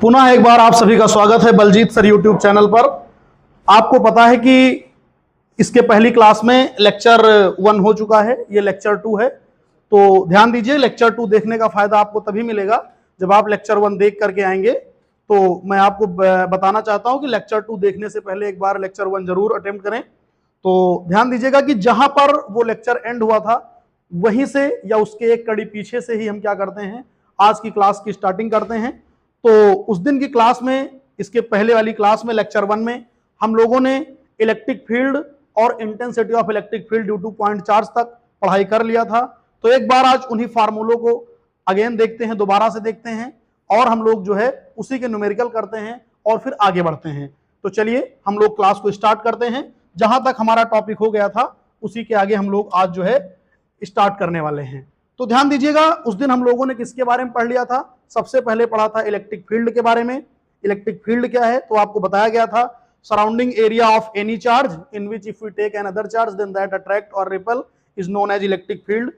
पुनः एक बार आप सभी का स्वागत है बलजीत सर यूट्यूब चैनल पर। आपको पता है कि इसके पहली क्लास में लेक्चर 1 हो चुका है, ये लेक्चर 2 है। तो ध्यान दीजिए, लेक्चर 2 देखने का फायदा आपको तभी मिलेगा जब आप लेक्चर 1 देख करके आएंगे। तो मैं आपको बताना चाहता हूं कि लेक्चर 2 देखने से पहले एक बार लेक्चर 1 जरूर अटेम्प्ट करें। तो ध्यान दीजिएगा कि जहां पर वो लेक्चर एंड हुआ था वहीं से या उसके एक कड़ी पीछे से ही हम क्या करते हैं, आज की क्लास की स्टार्टिंग करते हैं। तो उस दिन की क्लास में, इसके पहले वाली क्लास में लेक्चर 1 में हम लोगों ने इलेक्ट्रिक फील्ड और intensity of electric field due two point charge तक पढ़ाई कर लिया था। तो एक बार आज उन्हीं फार्मूलों को अगेन देखते हैं, दोबारा से देखते हैं और हम लोग जो है उसी के न्यूमेरिकल करते हैं और फिर आगे बढ़ते हैं। तो चलिए हम लोग क्लास को स्टार्ट करते हैं। जहां तक हमारा टॉपिक हो गया था उसी के आगे हम लोग आज जो है स्टार्ट करने वाले हैं। तो ध्यान दीजिएगा, उस दिन हम लोगों ने किसके बारे में पढ़ लिया था? सबसे पहले पढ़ा था इलेक्ट्रिक फील्ड के बारे में। इलेक्ट्रिक फील्ड क्या है तो आपको बताया गया था, surrounding area of any charge in which if we take an other charge then that attract और repel is known as electric field.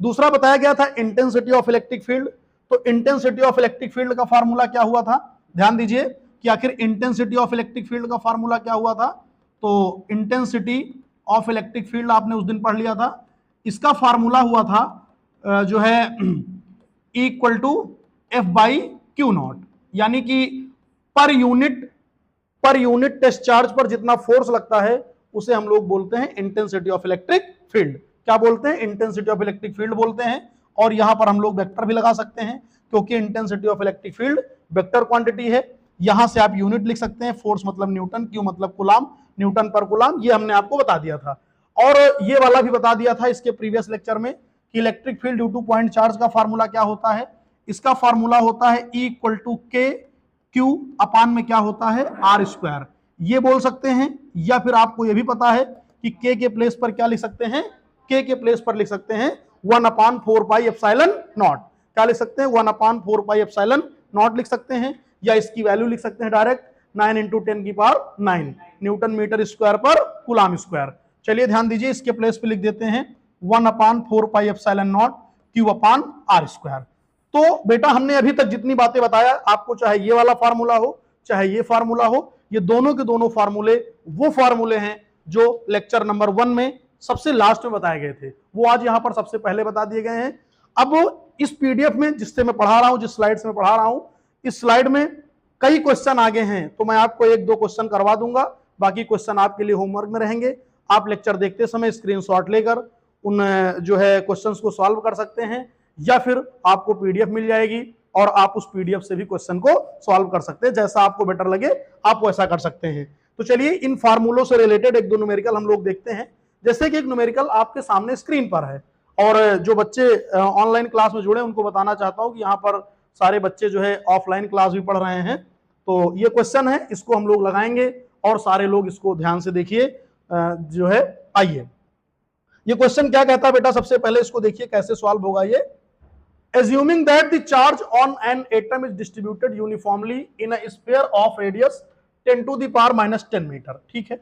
दूसरा बताया गया था इंटेंसिटी ऑफ इलेक्ट्रिक फील्ड। तो इंटेंसिटी ऑफ इलेक्ट्रिक फील्ड का फार्मूला क्या हुआ था? ध्यान दीजिए कि आखिर इंटेंसिटी ऑफ इलेक्ट्रिक फील्ड का फार्मूला क्या हुआ था। तो इंटेंसिटी ऑफ इलेक्ट्रिक फील्ड आपने उस दिन पढ़ लिया था। इसका फार्मूला हुआ था जो है equal to F by Q naught, यानी कि पर यूनिट टेस्ट चार्ज पर जितना फोर्स लगता है उसे हम लोग बोलते हैं इंटेंसिटी ऑफ इलेक्ट्रिक फील्ड। क्या बोलते हैं? इंटेंसिटी ऑफ इलेक्ट्रिक फील्ड बोलते हैं। और यहां पर हम लोग वेक्टर भी लगा सकते हैं क्योंकि intensity of electric field vector quantity है। यहां से आप यूनिट लिख सकते हैं, फोर्स मतलब न्यूटन, क्यू मतलब कुलाम, न्यूटन पर कुलाम, ये हमने आपको बता दिया था। और ये वाला भी बता दिया था इसके प्रीवियस लेक्चर में कि electric field due two point charge का फार्मूला क्या होता है। इसका फार्मूला होता है E equal to K Q अपान में क्या होता है आर स्क्वायर। ये बोल सकते हैं, या फिर आपको ये भी पता है कि के प्लेस पर क्या लिख सकते हैं? के प्लेस पर लिख सकते हैं 1/4 एप्सिलॉन नॉट। क्या लिख सकते हैं? 1/4 एप्सिलॉन नॉट लिख सकते हैं, या इसकी वैल्यू लिख सकते हैं डायरेक्ट 9 × 10⁹ न्यूटन मीटर स्क्वायर पर कुलाम स्क्वायर। चलिए ध्यान दीजिए, इसके प्लेस पे लिख देते हैं 1/4 epsilon naught Q upon R square. तो बेटा हमने अभी तक जितनी बातें बताया आपको, चाहे ये वाला फार्मूला हो चाहे ये फार्मूला हो, ये दोनों के दोनों फार्मूले वो फार्मूले हैं जो लेक्चर नंबर 1 में सबसे लास्ट में बताए गए थे, वो आज यहां पर सबसे पहले बता दिए गए हैं। अब इस पीडीएफ में जिससे मैं पढ़ा रहा हूं, जिस स्लाइड से मैं पढ़ा रहा हूं, इस स्लाइड में कई क्वेश्चन आगे हैं, तो मैं आपको 1-2 क्वेश्चन करवा दूंगा, बाकी क्वेश्चन आपके लिए होमवर्क में रहेंगे। आप लेक्चर देखते समय स्क्रीनशॉट लेकर उन जो है क्वेश्चंस को सॉल्व कर सकते हैं, या फिर आपको पीडीएफ मिल जाएगी और आप उस पीडीएफ से भी क्वेश्चन को सॉल्व कर सकते हैं। जैसा आपको बेटर लगे आप वैसा कर सकते हैं। तो चलिए इन फार्मूलों से रिलेटेड 1-2 न्यूमेरिकल हम लोग देखते हैं। जैसे कि एक न्यूमेरिकल आपके सामने स्क्रीन पर है, और जो बच्चे ऑनलाइन क्लास में जुड़े उनको बताना चाहता हूं कि यहाँ पर सारे बच्चे जो है ऑफलाइन क्लास भी पढ़ रहे हैं। तो ये क्वेश्चन है, इसको हम लोग लगाएंगे और सारे लोग इसको ध्यान से देखिए। जो है आइए, ये क्वेश्चन क्या कहता है बेटा, सबसे पहले इसको देखिए कैसे सॉल्व होगा ये। Assuming that the charge on an atom is distributed uniformly in a sphere of radius 10⁻⁻10 metre. ठीक है,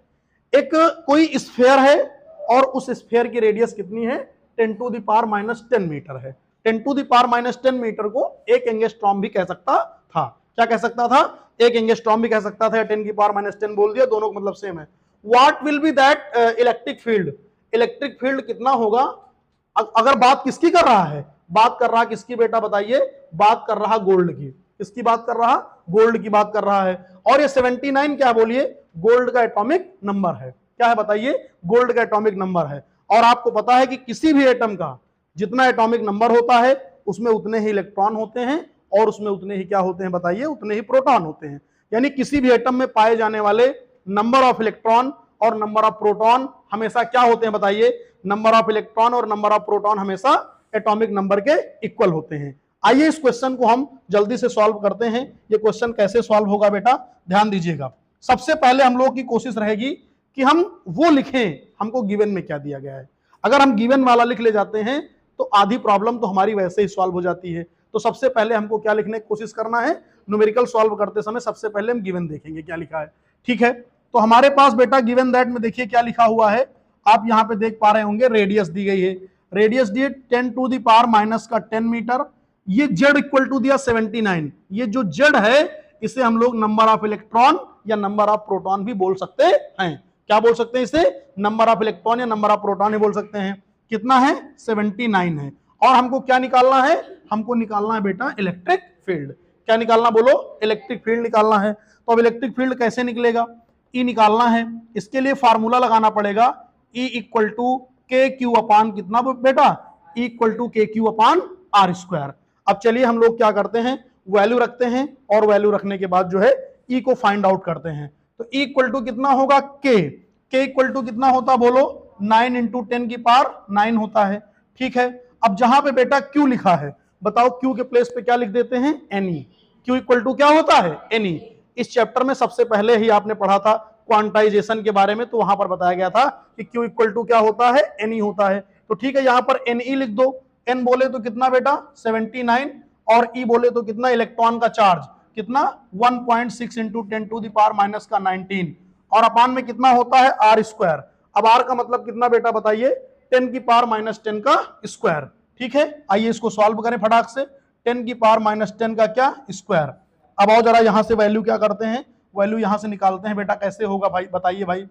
एक कोई स्फेयर है और उस स्फेयर की रेडियस कितनी है? 10⁻⁻10 मीटर है। 10⁻⁻10 मीटर को एक एंगस्ट्रॉम भी कह सकता था। क्या कह सकता था? एक एंगस्ट्रॉम भी कह सकता था, 10⁻10 बोल दिया, दोनों का मतलब सेम है। What will be that electric field? Electric field कितना होगा? अगर बात किसकी कर रहा है? बात कर रहा किसकी बेटा बताइए? बात कर रहा गोल्ड की। किसकी बात कर रहा? गोल्ड की बात कर रहा है। और ये 79 क्या बोलिए? गोल्ड का एटॉमिक नंबर है। क्या है बताइए? गोल्ड का एटॉमिक नंबर है। और आपको पता है कि किसी भी एटम का जितना एटॉमिक नंबर होता है उसमें उतने ही इलेक्ट्रॉन होते हैं और उसमें उतने ही क्या होते हैं बताइए? उतने ही प्रोटॉन होते हैं। यानी किसी भी एटम में पाए जाने वाले नंबर ऑफ इलेक्ट्रॉन और नंबर ऑफ प्रोटॉन हमेशा क्या होते हैं बताइए? नंबर ऑफ इलेक्ट्रॉन और नंबर ऑफ प्रोटॉन हमेशा एटॉमिक नंबर के इक्वल होते हैं। आइए इस क्वेश्चन को हम जल्दी से सॉल्व करते हैं। ये क्वेश्चन कैसे सॉल्व होगा बेटा, ध्यान दीजिएगा। सबसे पहले हम लोग की कोशिश रहेगी कि हम वो लिखें हमको गिवन में क्या दिया गया है। अगर हम गिवन वाला लिख ले जाते हैं तो आधी प्रॉब्लम तो हमारी वैसे ही सॉल्व हो जाती है। तो सबसे पहले हमको क्या लिखने की कोशिश करना है? न्यूमेरिकल सॉल्व करते समय सबसे पहले हम गिवन देखेंगे क्या लिखा है। ठीक है, तो हमारे पास बेटा गिवन दैट में देखिए क्या लिखा हुआ है। आप यहां पे देख पा रहे होंगे रेडियस दी गई है, रेडियस दी 10⁻⁻10 मीटर। ये जेड इक्वल टू दिया 79। ये जो जेड है इसे हम लोग नंबर ऑफ इलेक्ट्रॉन या नंबर ऑफ प्रोटॉन भी बोल सकते हैं। क्या बोल सकते हैं इसे? नंबर ऑफ इलेक्ट्रॉन या नंबर ऑफ प्रोटॉन ही बोल सकते हैं। कितना है? 79 है। और हमको क्या निकालना है? हमको निकालना है बेटा इलेक्ट्रिक फील्ड। क्या निकालना बोलो? इलेक्ट्रिक फील्ड निकालना है। तो अब इलेक्ट्रिक फील्ड कैसे निकलेगा? ई निकालना है। इसके लिए फार्मूला लगाना पड़ेगा, E equal to K Q upon कितना बेटा? E equal to K Q upon R square. अब चलिए हम लोग क्या करते हैं, वैल्यू रखते हैं और वैल्यू रखने के बाद जो है ई को फाइंड आउट करते हैं। तो ई इक्वल टू कितना होगा? के इक्वल टू कितना होता बोलो? 9 इंटू 10 की पावर 9 होता है। ठीक है, अब जहां पे बेटा क्यू लिखा है, बताओ क्यू के प्लेस पे क्या लिख देते हैं? एनई। क्यू इक्वल टू क्या होता है? एनई। इस चैप्टर में सबसे पहले ही आपने पढ़ा था क्वांटाइजेशन के बारे में, तो वहां पर बताया गया था कि क्यू इक्वल टू क्या होता है? एनई होता है। तो ठीक है, यहां पर एनई लिख दो। एन बोले तो कितना बेटा? 79, और ई बोले तो कितना? इलेक्ट्रॉन का चार्ज कितना? 1.6 into 10 to the power minus का 19, और अपान में कितना होता है? Are square. अब आर का मतलब कितना बेटा बताइए? 10 की पावर माइनस 10 का स्क्वायर। ठीक है, आइए इसको सॉल्व करें फटाक से। 10 की पावर माइनस 10 का क्या? स्क्वायर। अब आओ जरा यहां से वैल्यू क्या करते हैं, वैल्यू यहां से निकालते हैं बेटा। कैसे होगा भाई बताइए भाई?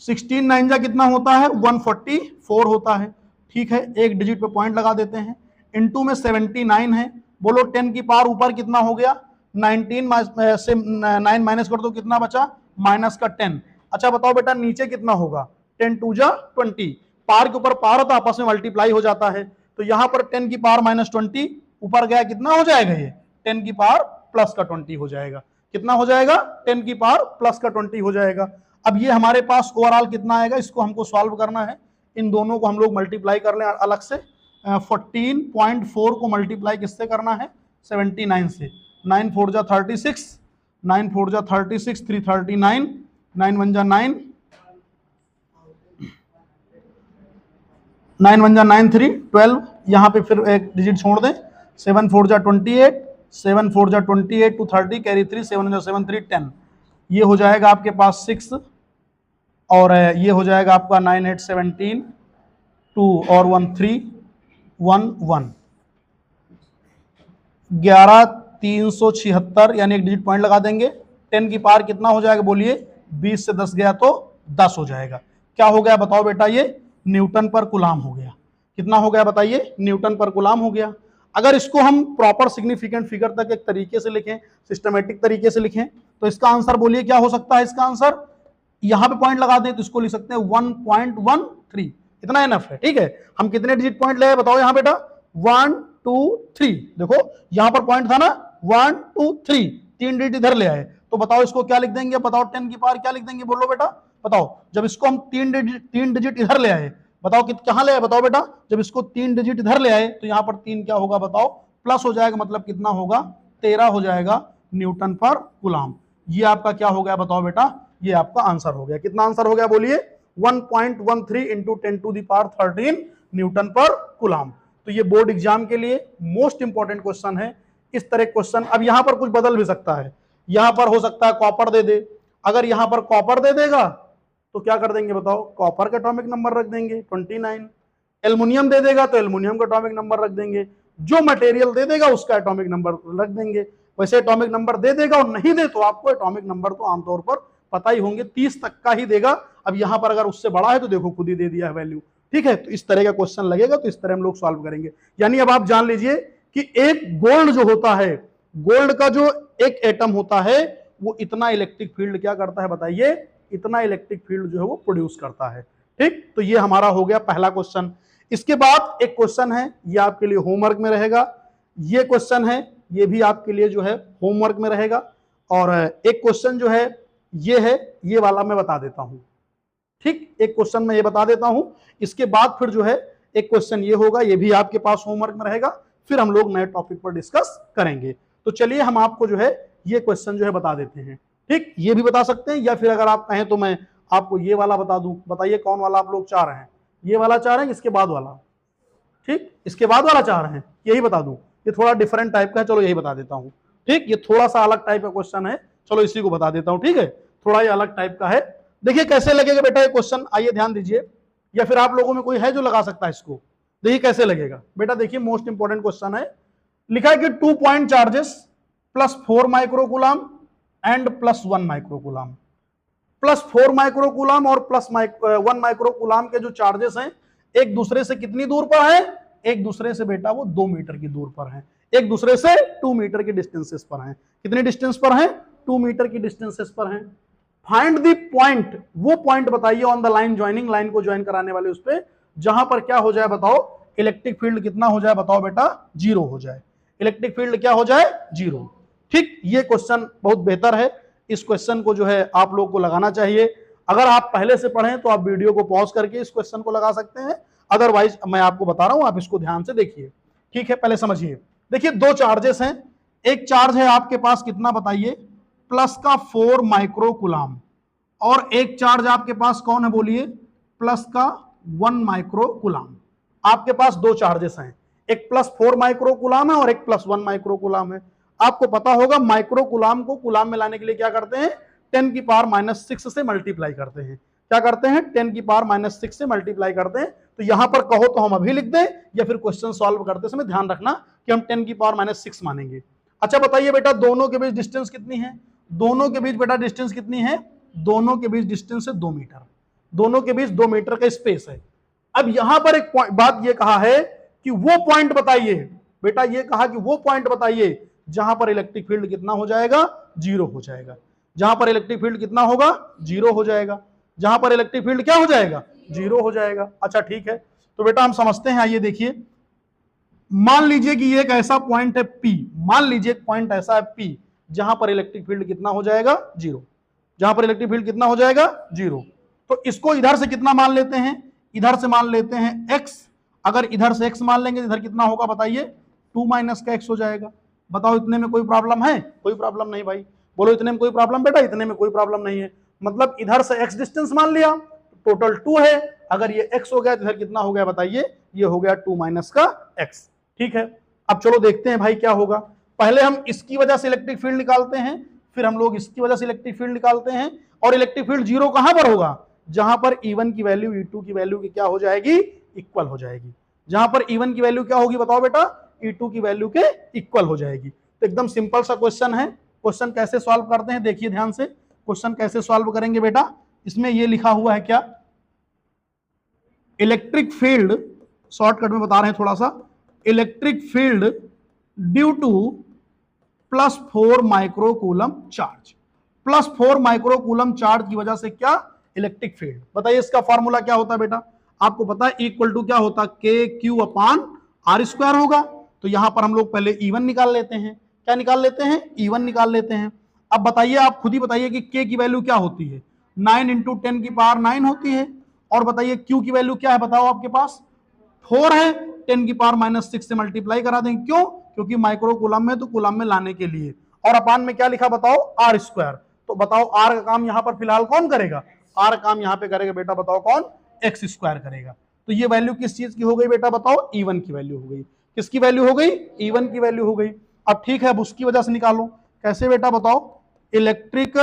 16 9 जा कितना होता है? 144 होता है। ठीक है, एक डिजिट पे पॉइंट लगा देते हैं। इनटू में 79 है। बोलो 10 की पावर ऊपर कितना हो गया? 19 से 9 माइनस कर दो, कितना बचा? माइनस का 10। अच्छा बताओ बेटा नीचे कितना होगा? 10 2 जा 20। पावर के ऊपर पावर होता है, आपस में मल्टीप्लाई हो जाता है। तो यहां पर 10 की पावर माइनस 20 ऊपर गया, कितना हो जाएगा? ये 10 की पावर प्लस का 20 हो जाएगा। कितना हो जाएगा? 10 की पावर प्लस का 20 हो जाएगा। अब ये हमारे पास ओवरऑल कितना आएगा, इसको हमको सॉल्व करना है। इन दोनों को हम लोग मल्टीप्लाई कर लें अलग से। 14.4 को मल्टीप्लाई किससे करना है? 79 से। 9 4 जा 36, 9 4 जा 36, 3 39, 9 1 जा 9, 9 1 जा 9 3 12। यहाँ पे फिर एक डिजिट छोड़ दें। 7 4 जा 28, 7 4 जा 28 टू 30 कैरी 3, 7 जा 7 3 10। ये हो जाएगा आपके पास 6, और ये हो जाएगा आपका 9 8 17, 2 और 1 3 1 1, 11 376, यानी एक डिजिट पॉइंट लगा देंगे। 10 की पावर कितना हो जाएगा बोलिए? 20 से 10 गया तो 10 हो जाएगा। क्या हो गया बताओ बेटा? ये न्यूटन पर कूलाम हो गया। कितना हो गया बताइए? न्यूटन पर कूलाम हो गया। अगर इसको हम प्रॉपर सिग्निफिकेंट फिगर तक एक तरीके से लिखें, सिस्टमेटिक तरीके से लिखें, तो इसका आंसर बोलिए क्या हो सकता है? इसका आंसर यहां पे पॉइंट लगा दें तो इसको लिख सकते हैं 1.13। इतना इनफ है। ठीक है, हम कितने डिजिट पॉइंट ले बताओ यहां बेटा? 1 2 3। देखो यहां पर पॉइंट था ना, 1 2 3, 3 डिजिट इधर ले आए। तो बताओ इसको क्या लिख देंगे? बताओ 10 की पावर क्या लिख देंगे? बोलो बेटा बताओ। जब इसको हम 3 डिजिट इधर ले आए, बताओ कहां ले आए? बताओ बेटा। जब इसको 3 डिजिट इधर ले आए तो यहां पर 3 क्या होगा बताओ? प्लस हो जाएगा, मतलब कितना होगा? 13 हो जाएगा न्यूटन पर कूलाम। ये आपका क्या हो गया बताओ बेटा? ये आपका आंसर हो गया। कितना आंसर हो गया बोलिए? 1.13 into 10 to the power 13 newton पर कूलाम। तो ये बोर्ड एग्जाम के लिए मोस्ट इंपॉर्टेंट क्वेश्चन है। इस तरह क्वेश्चन, अब यहां पर कुछ बदल भी सकता है। यहां पर हो सकता है कॉपर दे दे। अगर यहां पर कॉपर दे देगा तो क्या कर देंगे बताओ? कॉपर का एटॉमिक नंबर रख देंगे 29। एल्युमिनियम दे देगा तो एल्युमिनियम का एटॉमिक नंबर रख देंगे। जो मटेरियल दे देगा उसका एटॉमिक नंबर रख देंगे। वैसे एटॉमिक नंबर दे देगा और नहीं दे तो आपको एटॉमिक नंबर तो आमतौर पर पता ही होंगे, 30 तक का ही देगा। अब यहां पर अगर उससे बड़ा है तो देखो खुद ही दे दिया है वैल्यू। ठीक है, तो इस तरह का क्वेश्चन लगेगा तो इस तरह हम लोग सॉल्व करेंगे। यानी अब आप जान लीजिए कि एक गोल्ड जो होता है, गोल्ड का जो एक एटम होता है, वो इतना इलेक्ट्रिक फील्ड क्या करता है बताइए? इतना इलेक्ट्रिक फील्ड जो है वो प्रोड्यूस करता है। ठीक, तो ये हमारा हो गया पहला क्वेश्चन। इसके बाद एक क्वेश्चन है, ये आपके लिए होमवर्क में रहेगा। ये क्वेश्चन है, ये भी आपके लिए जो है होमवर्क में रहेगा। और एक क्वेश्चन जो है ये है, ये वाला मैं बता देता हूं। ठीक, एक क्वेश्चन मैं ये बता देता हूं। इसके बाद फिर जो है एक क्वेश्चन ये होगा, ये भी आपके पास होमवर्क में रहेगा। फिर हम लोग नए टॉपिक पर डिस्कस करेंगे। तो चलिए हम आपको जो है ये क्वेश्चन जो है बता देते हैं। ठीक, ये भी बता सकते हैं, या फिर अगर आप कहें तो मैं आपको ये वाला बता दूं। बताइए कौन वाला आप लोग चाह रहे हैं? ये वाला चाह रहे हैं, इसके बाद वाला? ठीक, इसके बाद वाला चाह रहे हैं, यही बता दूं? ये थोड़ा डिफरेंट टाइप का है, चलो यही बता देता हूं। ठीक, ये थोड़ा सा अलग टाइप का क्वेश्चन है, चलो इसी को बता देता हूं। ठीक है, थोड़ा ये अलग टाइप का है। देखिए कैसे लगेगा बेटा ये क्वेश्चन, आइए ध्यान दीजिए। या फिर आप लोगों में कोई है जो लगा सकता है इसको? देखिए कैसे लगेगा बेटा। देखिए मोस्ट इंपॉर्टेंट क्वेश्चन है। लिखा है कि 2 point charges plus 4 microcoulomb and plus 1 microcoulomb. Plus 4 microcoulomb और प्लस 1 माइक्रोकूलम के जो चार्जेस हैं एक दूसरे से कितनी दूर पर है? एक दूसरे से बेटा वो 2 मीटर की दूर पर है, एक दूसरे से 2 मीटर की डिस्टेंसेस पर हैं। कितनी डिस्टेंस पर हैं? 2 मीटर की डिस्टेंसेस पर हैं। फाइंड द पॉइंट, वो पॉइंट बताइए on the line joining, line को ज्वाइन कराने वाले उस पे, जहां पर क्या हो जाए बताओ, इलेक्ट्रिक फील्ड कितना हो जाए बताओ बेटा? 0 हो जाए। इलेक्ट्रिक फील्ड क्या हो जाए? 0। ठीक, ये क्वेश्चन बहुत बेहतर है। इस क्वेश्चन को जो है आप लोग को लगाना चाहिए। अगर आप पहले से पढ़ें तो आप वीडियो को पॉज करके इस क्वेश्चन को लगा सकते हैं, अदरवाइज मैं आपको बता रहा हूं, आप इसको ध्यान से देखिए। ठीक है, पहले समझिए। देखिए, दो चार्जेस हैं। एक चार्ज है आपके पास कितना बताइए? प्लस का 4 माइक्रोकूलम, और एक चार्ज आपके पास कौन है बोलिए? प्लस का 1 माइक्रोकूलम। आपके पास दो चार्जेस हैं, एक प्लस 4 माइक्रोकूलम है और एक प्लस 1 माइक्रोकूलम है। आपको पता होगा माइक्रोकूलम को कूलम में लाने के लिए क्या करते हैं? 10 की पावर -6 से मल्टीप्लाई करते हैं। क्या करते हैं? 10 की पावर -6 से मल्टीप्लाई करते हैं। तो यहां पर कहो तो हम अभी लिख दें, या फिर क्वेश्चन सॉल्व करते समय ध्यान रखना कि हम 10 की पावर -6 मानेंगे। अच्छा बताइए बेटा, दोनों के बीच डिस्टेंस कितनी है? दोनों के बीच बेटा डिस्टेंस कितनी है? दोनों के बीच डिस्टेंस है 2 मीटर। दोनों के बीच 2 मीटर का स्पेस है। अब यहां पर एक बात ये कहा है कि वो पॉइंट बताइए बेटा, ये कहा कि वो पॉइंट बताइए जहां पर इलेक्ट्रिक फील्ड कितना हो जाएगा? 0 हो जाएगा। जहां पर इलेक्ट्रिक फील्ड कितना होगा? 0 हो जाएगा। जहां पर इलेक्ट्रिक फील्ड क्या हो जाएगा? 0 हो जाएगा। अच्छा ठीक है, तो बेटा हम समझते हैं। आइए देखिए, मान लीजिए कि ये एक ऐसा पॉइंट है P, मान लीजिए एक पॉइंट ऐसा है P जहां पर इलेक्ट्रिक फील्ड कितना हो जाएगा? 0। जहां पर इलेक्ट्रिक फील्ड कितना हो जाएगा? 0। तो इसको इधर से कितना मान लेते हैं? इधर से मान लेते हैं x। अगर इधर से x मान लेंगे, इधर कितना होगा बताइए? 2 माइनस का x हो जाएगा। बताओ, इतने में कोई प्रॉब्लम है? कोई प्रॉब्लम नहीं भाई। बोलो, इतने में कोई प्रॉब्लम बेटा? इतने में कोई प्रॉब्लम नहीं है। मतलब इधर से x डिस्टेंस मान लिया, टोटल 2 है। अगर ये x हो गया तो इधर कितना हो गया बताइए? ये हो गया 2 माइनस का x। ठीक है, अब चलो देखते हैं भाई क्या होगा। पहले हम इसकी वजह से इलेक्ट्रिक फील्ड निकालते हैं, फिर हम लोग इसकी वजह से इलेक्ट्रिक फील्ड निकालते हैं। और इलेक्ट्रिक फील्ड 0 कहां पर होगा? जहां पर E1 की वैल्यू E2 की वैल्यू की क्या हो जाएगी? इक्वल हो जाएगी। जहां पर E1 की वैल्यू क्या होगी बताओ बेटा? E2 की वैल्यू के इक्वल हो जाएगी। तो एकदम सिंपल सा क्वेश्चन है। क्वेश्चन कैसे सॉल्व करते हैं देखिए ध्यान से। क्वेश्चन कैसे सॉल्व करेंगे बेटा? इसमें ये लिखा हुआ है क्या? इलेक्ट्रिक फील्ड, शॉर्टकट में बता रहे हैं थोड़ा सा, electric field due to plus 4 microcoulomb charge. Plus 4 microcoulomb charge की वजह से क्या? Electric field. बताइए इसका फॉर्मूला क्या होता है बेटा? आपको पता है इक्वल टू क्या होता है? KQ/R² होगा। तो यहां पर हम लोग पहले E1 निकाल लेते हैं। क्या निकाल लेते हैं? E1 निकाल लेते हैं। अब बताइए, आप खुद ही बताइए कि K की वैल्यू क्या होती है? 9 × 10 की पावर 9 होती है। और बताइए Q की वैल्यू क्या है बताओ? आपके पास 4 है, 10 की पावर -6 से मल्टीप्लाई करा देंगे। क्यों? क्योंकि माइक्रोकूलम में, तो कूलम में लाने के लिए। और अपान में क्या लिखा बताओ? R²। तो बताओ R का काम यहां पर फिलहाल कौन करेगा? R काम यहां पे करेगा बेटा, बताओ कौन? x² करेगा। तो ये वैल्यू किस चीज की हो गई बेटा बताओ? E1 की वैल्यू हो गई। किसकी वैल्यू हो गई? E1 की वैल्यू हो गई। अब ठीक है, अब उसकी वजह से निकालो। कैसे बेटा बताओ? इलेक्ट्रिक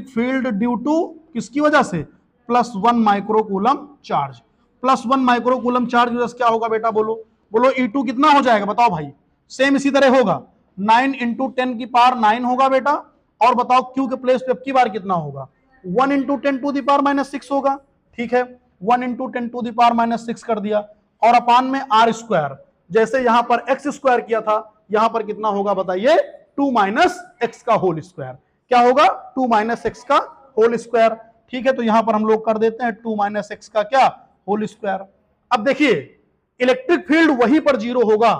फील्ड ड्यू टू किसकी वजह से? Plus 1 microcoulomb charge. Plus 1 microcoulomb charge की वजह से क्या होगा बेटा? बोलो बोलो, E2 कितना हो जाएगा बताओ भाई? सेम इसी तरह होगा, 9 × 10 की पावर 9 होगा बेटा। और बताओ Q के प्लेस पे अब की बार कितना होगा? 1 × 10⁻⁻6 होगा। ठीक है, 1 × 10⁻⁻6 कर दिया। और अपान में R², जैसे यहां पर x² किया था, यहां पर कितना होगा बताइए? 2 - x का होल स्क्वायर। क्या होगा? 2 - x का होल स्क्वायर। ठीक है, तो यहां पर हम लोग कर देते हैं 2 - x का क्या? Whole square. अब देखिए, इलेक्ट्रिक फील्ड वहीं पर 0 होगा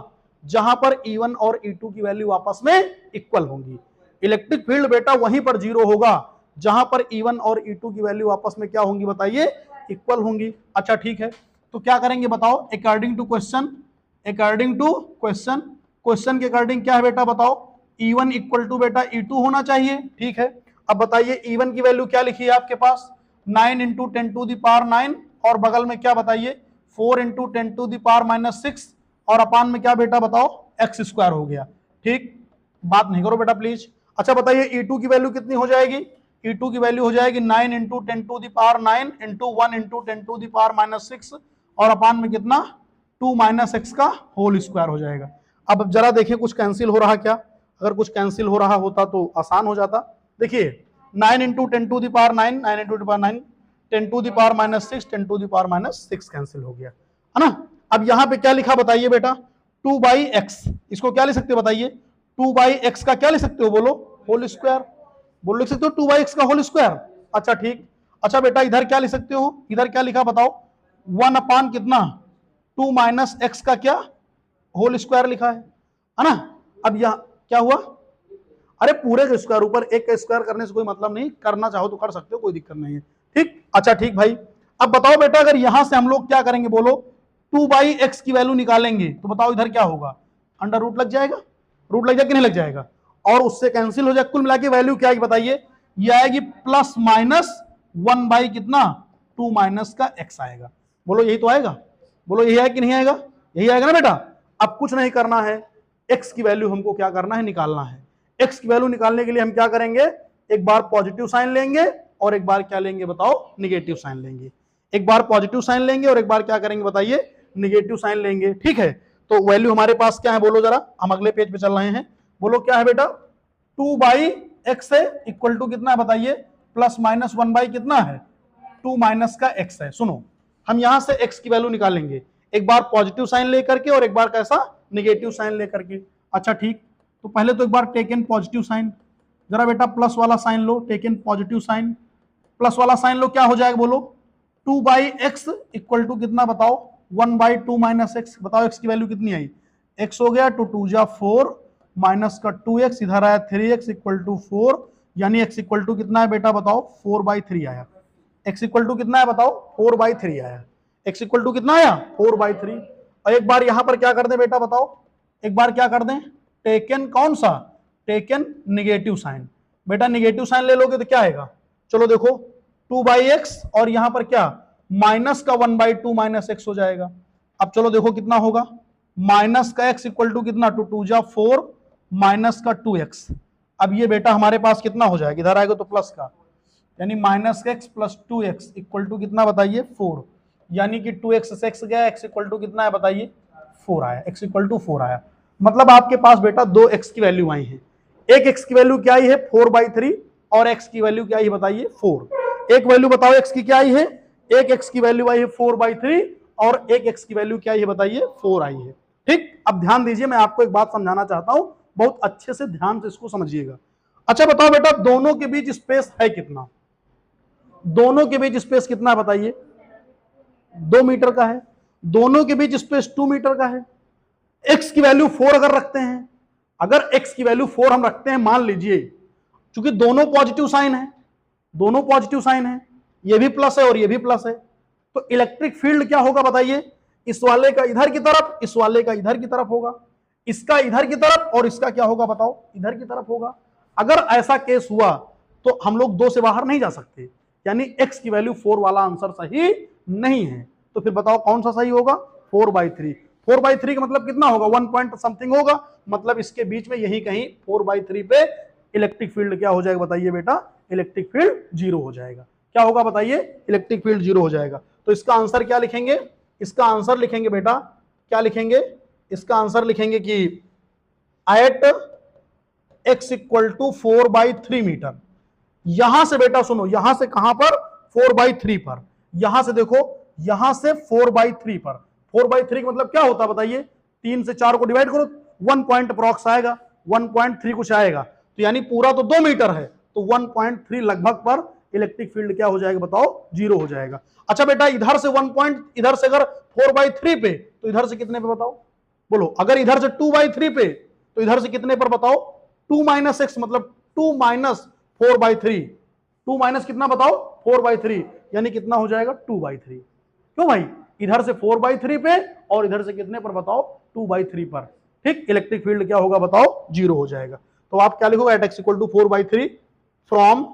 जहां पर E1 और E2 की वैल्यू आपस में इक्वल होंगी। इलेक्ट्रिक फील्ड बेटा वहीं पर 0 होगा जहां पर E1 और E2 की वैल्यू आपस में क्या होंगी बताइए? इक्वल होंगी। अच्छा ठीक है, तो क्या करेंगे बताओ? अकॉर्डिंग टू क्वेश्चन, क्वेश्चन के अकॉर्डिंग क्या है बेटा बताओ? E1 इक्वल टू बेटा E2 होना चाहिए। ठीक है, अब बताइए E1 की वैल्यू क्या लिखी है आपके पास? 9 × 10⁻9, और बगल में क्या बताइए? 4 × 10⁻6, और अपान में क्या बेटा बताओ? x² हो गया। ठीक, बात नहीं करो बेटा प्लीज। अच्छा बताइए E2 की वैल्यू कितनी हो जाएगी? E2 की वैल्यू हो जाएगी 9 × 10⁻9 × 1 × 10⁻6, और अपान में कितना? 2 - x का होल स्क्वायर हो जाएगा। अब जरा देखें कुछ कैंसिल हो रहा क्या, अगर कुछ कैंसिल हो रहा होता तो आसान हो जाता। देखिए 9 into 10 to the power 9, 9 into 9, 10 to the power -6, 10 to the power -6 cancel हो गया, है ना। अब यहां पे क्या लिखा बताइए बेटा, 2/x, इसको क्या लिख सकते हो बताइए, 2/x का क्या लिख सकते हो बोलो, होल स्क्वायर, बोलो लिख सकते हो 2/x का होल स्क्वायर। अच्छा ठीक, अच्छा बेटा इधर क्या लिख सकते हो, इधर क्या लिखा बताओ, 1 अपान कितना, 2 माइनस एक्स का क्या होल स्क्वायर लिखा है ना। अब यहां क्या हुआ, अरे पूरे के स्क्वायर, ऊपर एक का स्क्वायर करने से कोई मतलब नहीं, करना चाहो तो कर सकते हो, कोई दिक्कत नहीं है, ठीक। अच्छा ठीक भाई, अब बताओ बेटा अगर यहां से हम लोग क्या करेंगे बोलो, 2/x की वैल्यू निकालेंगे तो बताओ इधर क्या होगा, अंडर रूट लग जाएगा, रूट लग जाएगा कि नहीं लग जाएगा, और उससे कैंसिल हो जाए, कुल मिला के वैल्यू क्या आएगी बताइए, ये आएगी प्लस माइनस 1 कितना, 2 माइनस का x आएगा। बोलो यही तो आएगा, बोलो यही है कि नहीं आएगा, यही आएगा ना बेटा। अब कुछ नहीं करना है, x की वैल्यू हमको क्या करना है, निकालना है। x की वैल्यू निकालने के लिए हम क्या करेंगे, एक बार पॉजिटिव साइन लेंगे और एक बार क्या लेंगे बताओ, निगेटिव साइन लेंगे। एक बार पॉजिटिव साइन लेंगे और एक बार क्या करेंगे बताइए, निगेटिव साइन लेंगे, ठीक है। तो वैल्यू हमारे पास क्या है बोलो जरा, हम अगले पेज पे चल रहे हैं, बोलो क्या है बेटा, 2/x है इक्वल टू कितना है बताइए, प्लस माइनस 1 कितना है, 2 माइनस का x है। सुनो हम यहां से x की वैल्यू निकालेंगे, एक बार पॉजिटिव साइन लेकर के और एक बार कैसा, निगेटिव साइन लेकर के। अच्छा ठीक, तो पहले तो एक बार टेक इन पॉजिटिव साइन, जरा बेटा प्लस वाला साइन लो, take in positive sign, plus वाला साइन लो, क्या हो जाएगा बोलो, 2/x इक्वल टू कितना बताओ, 1/2 माइनस एक्स, बताओ x की वैल्यू कितनी आई, x हो गया, 2 2 जा 4 माइनस का 2x, इधर आया 3x इक्वल टू 4, यानी x इक्वल टू कितना है बेटा बताओ, 4/3 आया। x इक्वल टू कितना है बताओ, 4/3 आया। x इक्वल टू कितना आया, 4/3। और एक बार यहां पर क्या कर दें बेटा बताओ, एक बार क्या कर दें, टेकन कौन सा, टेकन निगेटिव साइन। बेटा निगेटिव साइन ले लोगे तो क्या आएगा, चलो देखो 2/x और यहां पर क्या माइनस का 1/2 माइनस एक्स हो जाएगा। अब चलो देखो कितना होगा, माइनस का x इक्वल टू कितना, 2 2 जा 4 माइनस का 2x। अब ये बेटा हमारे पास कितना हो जाएगा, इधर आएगा तो प्लस का, यानी minus X plus 2x equal to कितना बताइए, 4, यानी कि 2x से x गया, x इक्वल टू कितना है बताइए, 4 आया, x इक्वल टू 4 आया। मतलब आपके पास बेटा दो x की वैल्यू आई है, एक x की वैल्यू क्या आई है 4/3 और x की वैल्यू क्या आई है बताइए 4। एक वैल्यू बताओ x की क्या आई है, एक x की वैल्यू आई है 4/3 और एक x की वैल्यू क्या आई है बताइए 4 आई है, ठीक। अब ध्यान दीजिए, मैं आपको एक बात समझाना चाहता हूं, बहुत अच्छे से ध्यान से इसको समझिएगा। अच्छा बताओ बेटा दोनों के बीच स्पेस है कितना, दोनों के बीच स्पेस कितना बताइए, 2 मीटर का है, दोनों के बीच स्पेस 2 मीटर का है। x की वैल्यू 4 अगर रखते हैं, अगर x की वैल्यू 4 हम रखते हैं, मान लीजिए क्योंकि दोनों पॉजिटिव साइन है, दोनों पॉजिटिव साइन है, ये भी प्लस है और ये भी प्लस है, तो इलेक्ट्रिक फील्ड क्या होगा बताइए, इस वाले का इधर की तरफ, इस वाले का इधर की तरफ होगा, इसका इधर की तरफ और इसका क्या होगा बताओ, इधर की तरफ होगा। अगर ऐसा केस हुआ तो हम लोग 2 से बाहर नहीं जा सकते, यानी x की वैल्यू 4 वाला आंसर सही नहीं है। तो फिर बताओ कौन सा सही होगा, 4/3। 4/3 का मतलब कितना होगा, 1 पॉइंट समथिंग होगा, मतलब इसके बीच में यही कहीं 4/3 पे इलेक्ट्रिक फील्ड क्या हो जाएगा बताइए बेटा, इलेक्ट्रिक फील्ड 0 हो जाएगा। क्या होगा बताइए, इलेक्ट्रिक फील्ड 0 हो जाएगा। तो इसका आंसर क्या लिखेंगे, इसका आंसर लिखेंगे बेटा, क्या लिखेंगे, इसका आंसर लिखेंगे कि at x equal to 4/3 metre. यहां से बेटा सुनो, यहां से कहां पर, 4/3 पर, यहां से देखो, यहां से 4/3 पर, 4/3 का मतलब क्या होता है बताइए, 3 से 4 को डिवाइड करो, 1 पॉइंट अप्रॉक्स आएगा, 1.3 कुछ आएगा, तो यानी पूरा तो 2 मीटर है, तो 1.3 लगभग पर इलेक्ट्रिक फील्ड क्या हो जाएगा बताओ, 0 हो जाएगा। अच्छा बेटा इधर से 1 पॉइंट, इधर से अगर 4/3 पे, तो इधर से कितने पे बताओ, बोलो अगर इधर से 2/3 पे तो इधर से कितने पर बताओ, 2 माइनस एक्स, मतलब 2 माइनस 4/3, 2 माइनस कितना बताओ 4/3, यानी कितना हो जाएगा 2/3। क्यों भाई, इधर से 4/3 पे और इधर से कितने पर बताओ 2/3 पर, ठीक। इलेक्ट्रिक फील्ड क्या होगा बताओ, 0 हो जाएगा। तो आप क्या लिखोगे, at x equal to 4/3 from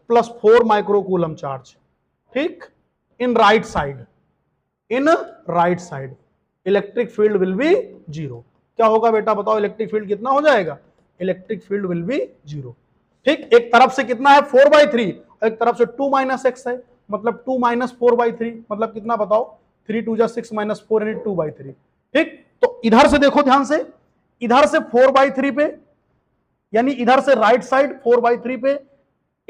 +4 microcoulomb charge, ठीक, in right side, in right side electric field will be 0। क्या होगा बेटा बताओ, इलेक्ट्रिक फील्ड कितना हो जाएगा, इलेक्ट्रिक फील्ड विल बी 0, ठीक। एक तरफ से कितना है 4/3, एक तरफ से 2 माइनस एक्स है, मतलब 2 माइनस 4/3, मतलब कितना बताओ, 3 2 जा 6 माइनस 4 यानी 2/3, ठीक। तो इधर से देखो ध्यान से, इधर से 4/3 पे, यानी इधर से राइट साइड 4/3 पे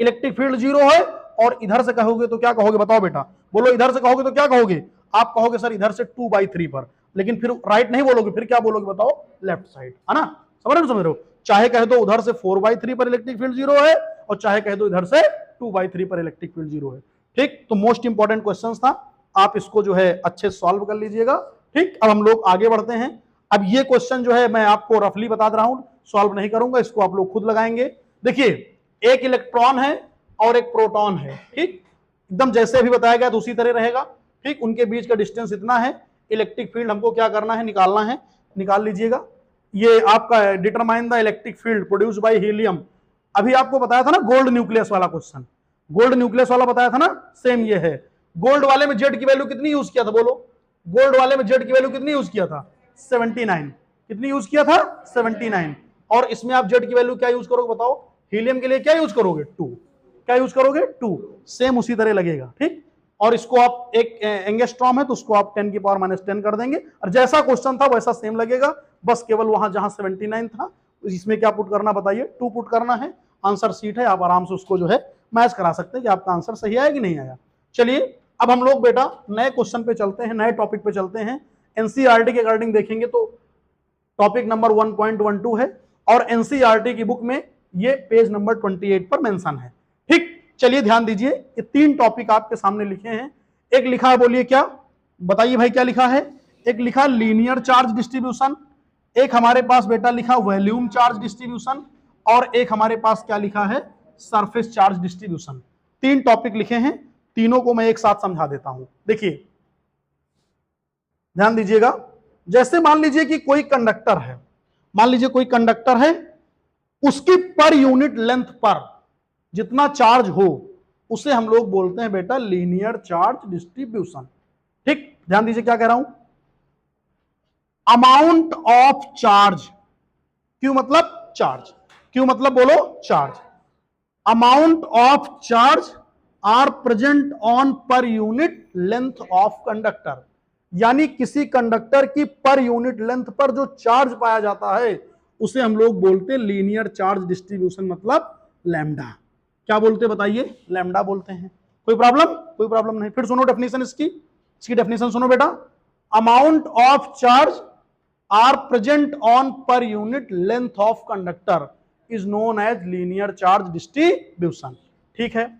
इलेक्ट्रिक फील्ड 0 है, और इधर से कहोगे तो क्या कहोगे बताओ बेटा, बोलो इधर से कहोगे तो क्या कहोगे, आप कहोगे सर इधर से 2/3 पर, लेकिन फिर राइट नहीं बोलोगे, फिर क्या बोलोगे बताओ, लेफ्ट साइड, है ना, समझ रहे हो, चाहे कह दो उधर से 4/3 पर इलेक्ट्रिक फील्ड 0 है, और चाहे कह दो इधर से 2/3 पर इलेक्ट्रिक फील्ड 0 है। ठीक, तो मोस्ट इंपॉर्टेंट क्वेश्चन था, आप इसको जो है अच्छे सॉल्व कर लीजिएगा। ठीक, अब हम लोग आगे बढ़ते हैं। अब ये क्वेश्चन जो है मैं आपको रफली बता दे रहा हूं, सॉल्व नहीं करूंगा, इसको आप लोग खुद लगाएंगे। देखिए, एक इलेक्ट्रॉन है और एक प्रोटॉन है, ठीक, एकदम जैसे अभी बताया गया तो उसी तरह रहेगा। ठीक, उनके बीच का डिस्टेंस इतना है, इलेक्ट्रिक फील्ड हमको क्या करना है, निकालना है, निकाल लीजिएगा। ये आपका determine the electric field produced by helium, अभी आपको बताया था ना गोल्ड न्यूक्लियस वाला क्वेश्चन, गोल्ड न्यूक्लियस वाला बताया था ना, सेम ये है। गोल्ड वाले में जेड की वैल्यू कितनी यूज किया था, बोलो, गोल्ड वाले में जेड की वैल्यू कितनी यूज किया था, 79, कितनी यूज किया था, 79, और इसमें आप जेड की वैल्यू क्या यूज करोगे बताओ, हीलियम के लिए क्या यूज करोगे, 2, क्या यूज करोगे, 2, सेम उसी तरह लगेगा। ठीक, और इसको आप एक एंगस्ट्रॉम है तो उसको आप 10⁻⁻10 कर देंगे, और जैसा क्वेश्चन था वैसा सेम लगेगा, बस केवल वहां जहां 79 था इसमें क्या पुट करना बताइए, 2 पुट करना है। आंसर सीट है, आप आराम से उसको जो है मैच करा सकते हैं कि आपका आंसर सही आया कि नहीं आया। चलिए अब हम लोग बेटा नए क्वेश्चन पे चलते हैं, नए टॉपिक पे चलते हैं। एनसीईआरटी के अकॉर्डिंग देखेंगे तो टॉपिक नंबर 1.12 है, और एनसीईआरटी की बुक में ये पेज नंबर 28 पर मेंशन है। ठीक, चलिए ध्यान दीजिए, ये 3 टॉपिक आपके सामने लिखे हैं। एक लिखा है, बोलिए क्या, बताइए भाई क्या लिखा है, एक लिखा लीनियर चार्ज डिस्ट्रीब्यूशन, एक हमारे पास बेटा लिखा वॉल्यूम चार्ज डिस्ट्रीब्यूशन, और एक हमारे पास क्या लिखा है, सरफेस चार्ज डिस्ट्रीब्यूशन। 3 टॉपिक लिखे हैं, तीनों को मैं एक साथ समझा देता हूं। देखिए ध्यान दीजिएगा, जैसे मान लीजिए कि कोई कंडक्टर है, मान लीजिए कोई कंडक्टर है, उसकी पर यूनिट लेंथ पर जितना चार्ज हो उसे हम लोग बोलते हैं बेटा लीनियर चार्ज डिस्ट्रीब्यूशन। ठीक, ध्यान दीजिए क्या कह रहा हूं, अमाउंट ऑफ चार्ज, क्यों मतलब चार्ज, क्यों मतलब बोलो charge, amount of charge are present on per unit length of conductor, यानी किसी कंडक्टर की पर यूनिट लेंथ पर जो चार्ज पाया जाता है उसे हम लोग बोलते हैं लीनियर चार्ज डिस्ट्रीब्यूशन, मतलब लैम्डा। क्या बोलते बताइए, लैम्डा बोलते हैं। कोई प्रॉब्लम, कोई प्रॉब्लम नहीं। फिर सुनो डेफिनेशन इसकी डेफिनेशन सुनो बेटा, amount of charge are present on per unit length of conductor is known as linear charge distribution. ठीक है,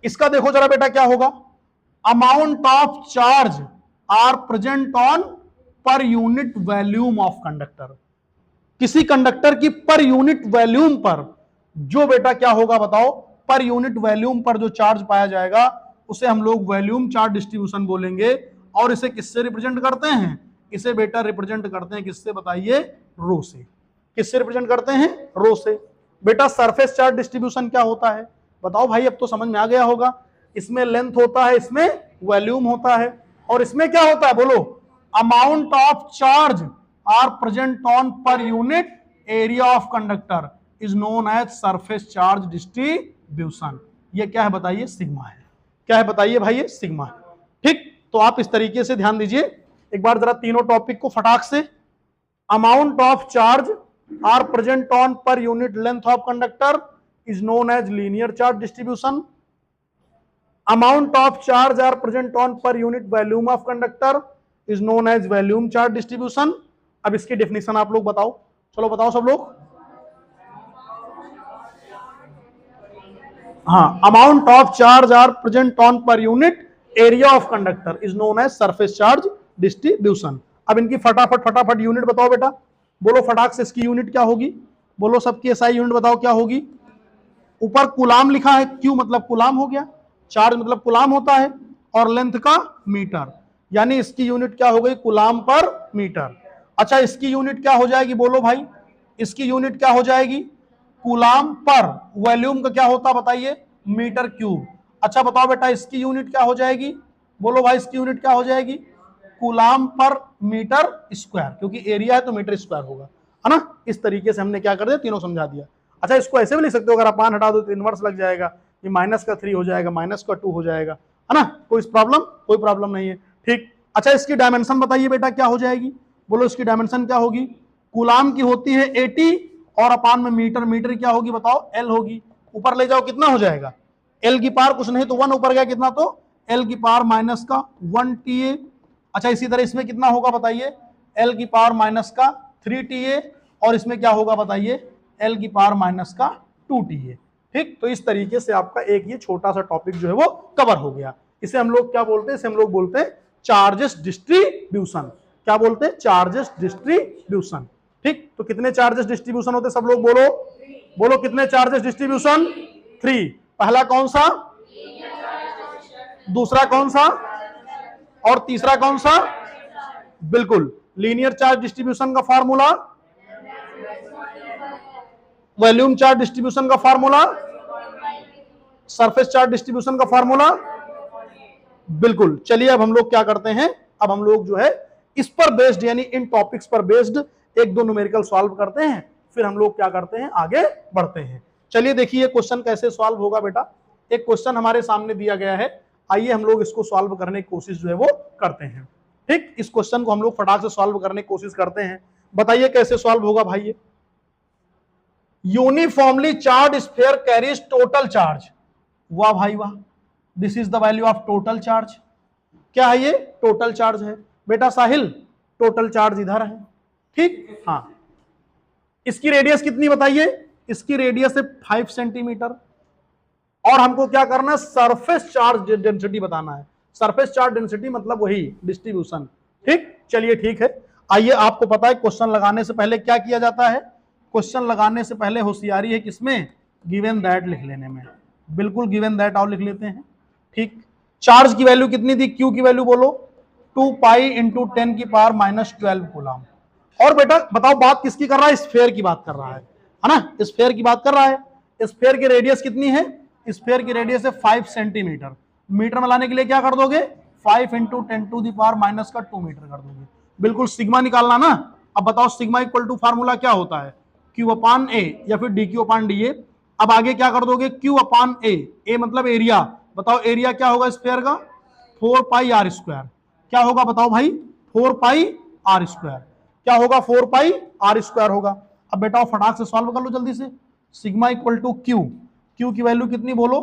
इसका देखो जरा बेटा क्या होगा, amount of charge are present on per unit volume of conductor, किसी कंडक्टर की पर यूनिट वॉल्यूम पर जो बेटा क्या होगा बताओ, पर यूनिट वॉल्यूम पर जो चार्ज पाया जाएगा उसे हम लोग वॉल्यूम चार्ज डिस्ट्रीब्यूशन बोलेंगे। और इसे किससे रिप्रेजेंट करते हैं, इसे बेटा रिप्रेजेंट करते हैं किससे बताइए, रो से। किससे रिप्रेजेंट करते हैं, रो से। बेटा सरफेस चार्ज डिस्ट्रीब्यूशन क्या होता है बताओ भाई, अब तो समझ में आ गया होगा, इसमें लेंथ होता है, इसमें वॉल्यूम होता है, और इसमें क्या होता है बोलो, amount of charge are present on per unit area of conductor is known as surface charge distribution. ये क्या है बताइए, सिग्मा है। क्या है बताइए भाई, ये सिग्मा है। ठीक, तो आप इस तरीके से ध्यान दीजिए एक बार जरा तीनों टॉपिक को फटाक से, amount of charge are present on per unit length of conductor is known as linear charge distribution, amount of charge are present on per unit volume of conductor is known as volume charge distribution। अब इसकी definition आप लोग बताओ, चलो बताओ सब लोग। हाँ, amount of charge are present on per unit area of conductor is known as surface charge distribution. अब इनकी फटाफट फटाफट यूनिट बताओ बेटा, बोलो फटाक से, इसकी यूनिट क्या होगी, बोलो सबकी एसआई यूनिट बताओ क्या होगी। ऊपर कुलाम लिखा है, क्यों मतलब कुलाम हो गया, चार्ज मतलब कुलाम होता है, और लेंथ का मीटर, यानी इसकी यूनिट क्या हो गई, कुलाम पर मीटर। अच्छा, इसकी यूनिट क्या हो जाएगी बोलो भाई, इसकी यूनिट क्या हो जाएगी, कुलाम पर, वॉल्यूम का क्या होता बताइए, मीटर क्यूब। अच्छा बताओ बेटा, इसकी यूनिट क्या हो जाएगी, बोलो भाई इसकी यूनिट क्या हो जाएगी, कुलाम पर मीटर स्क्वायर, क्योंकि एरिया है तो मीटर स्क्वायर होगा, है ना। इस तरीके से हमने क्या कर दिया, तीनों समझा दिया। अच्छा, इसको ऐसे भी लिख सकते हो, अगर आप मान हटा दो तो इनवर्स लग जाएगा, ये माइनस का 3 हो जाएगा, माइनस का 2 हो जाएगा, है ना। कोई प्रॉब्लम, कोई प्रॉब्लम नहीं है। ठीक, अच्छा इसकी डायमेंशन बताइए बेटा क्या हो जाएगी, बोलो इसकी डायमेंशन क्या होगी, कूलाम की होती है 80 और अपान में मीटर, मीटर क्या होगी बताओ, एल होगी। ऊपर ले जाओ कितना हो जाएगा, एल की पावर कुछ नहीं तो 1 ऊपर गया कितना, तो एल की पावर माइनस का 1 TA। अच्छा इसी तरह इसमें कितना होगा बताइए, एल की पावर माइनस का 3 TA और इसमें क्या होगा बताइए, एल की पावर माइनस का 2 TA। ठीक, तो इस तरीके से आपका एक ये छोटा सा टॉपिक जो है वो कवर हो गया। इसे हम लोग क्या बोलते हैं, इसे हम लोग बोलते हैं चार्जेस डिस्ट्रीब्यूशन। क्या बोलते हैं, चार्जेस डिस्ट्रीब्यूशन। ठीक, तो कितने चार्जेस डिस्ट्रीब्यूशन होते सब लोग बोलो, बोलो कितने चार्जेस डिस्ट्रीब्यूशन, 3। पहला कौन सा, दूसरा कौन सा और तीसरा कौन सा, बिल्कुल लीनियर चार्ज डिस्ट्रीब्यूशन का फार्मूला, वॉल्यूम चार्ज डिस्ट्रीब्यूशन का फार्मूला, सरफेस चार्ज डिस्ट्रीब्यूशन का फार्मूला, बिल्कुल। चलिए अब हम लोग क्या करते हैं, अब हम लोग जो है इस पर बेस्ड यानी इन टॉपिक्स पर बेस्ड एक दो न्यूमेरिकल सॉल्व करते हैं, फिर हम लोग क्या करते हैं आगे बढ़ते हैं। चलिए देखिए क्वेश्चन कैसे सॉल्व होगा बेटा। एक क्वेश्चन हमारे सामने दिया गया है, आइए हम लोग इसको सॉल्व करने की कोशिश जो है वो करते हैं। ठीक, इस क्वेश्चन को हम लोग फटाक से सॉल्व करने की कोशिश करते हैं। बताइए कैसे सॉल्व होगा भाई। ये uniformly charge sphere carries total charge, वाह भाई वाह, this is the value of total charge. क्या है ये, टोटल चार्ज है बेटा साहिल, टोटल चार्ज इधर है। ठीक, हाँ इसकी रेडियस कितनी बताइए, इसकी रेडियस है 5 सेंटीमीटर और हमको क्या करना है, सरफेस चार्ज डेंसिटी बताना है। सरफेस चार्ज डेंसिटी मतलब वही डिस्ट्रीब्यूशन। ठीक, चलिए ठीक है। आइए, आपको पता है क्वेश्चन लगाने से पहले क्या किया जाता है, क्वेश्चन लगाने से पहले होशियारी है किसमें, गिवन दैट लिख लेने में। बिल्कुल गिवन दैट और लिख लेते हैं। ठीक, चार्ज की वैल्यू कितनी थी, क्यू की वैल्यू बोलो 2 पाई इंटू 10 की पावर माइनस 12 कूलम। और बेटा बताओ बात किसकी कर रहा है, स्फीयर की बात कर रहा है ना, स्फीयर की बात कर रहा है। स्फीयर की रेडियस कितनी है, स्फीयर की रेडियस है 5 सेंटीमीटर। मीटर में लाने के लिए क्या कर दोगे, 5 into 10 to the power minus का 2 मीटर कर दोगे। बिल्कुल सिग्मा निकालना ना। अब बताओ सिग्मा इक्वल टू फार्मूला क्या होता है, क्यू अपान ए या फिर D Q upon D A. अब आगे क्या कर दोगे, क्यू अपान ए, ए मतलब एरिया। बताओ एरिया क्या होगा स्फीयर का, 4 पाई आर स्क्वायर। क्या होगा बताओ भाई, 4 पाई आर स्क्वायर। क्या होगा, 4 पाई आर स्क्वायर होगा। अब बेटा फटाक से सॉल्व कर लो जल्दी से। Sigma equal to Q, Q की वैल्यू कितनी बोलो,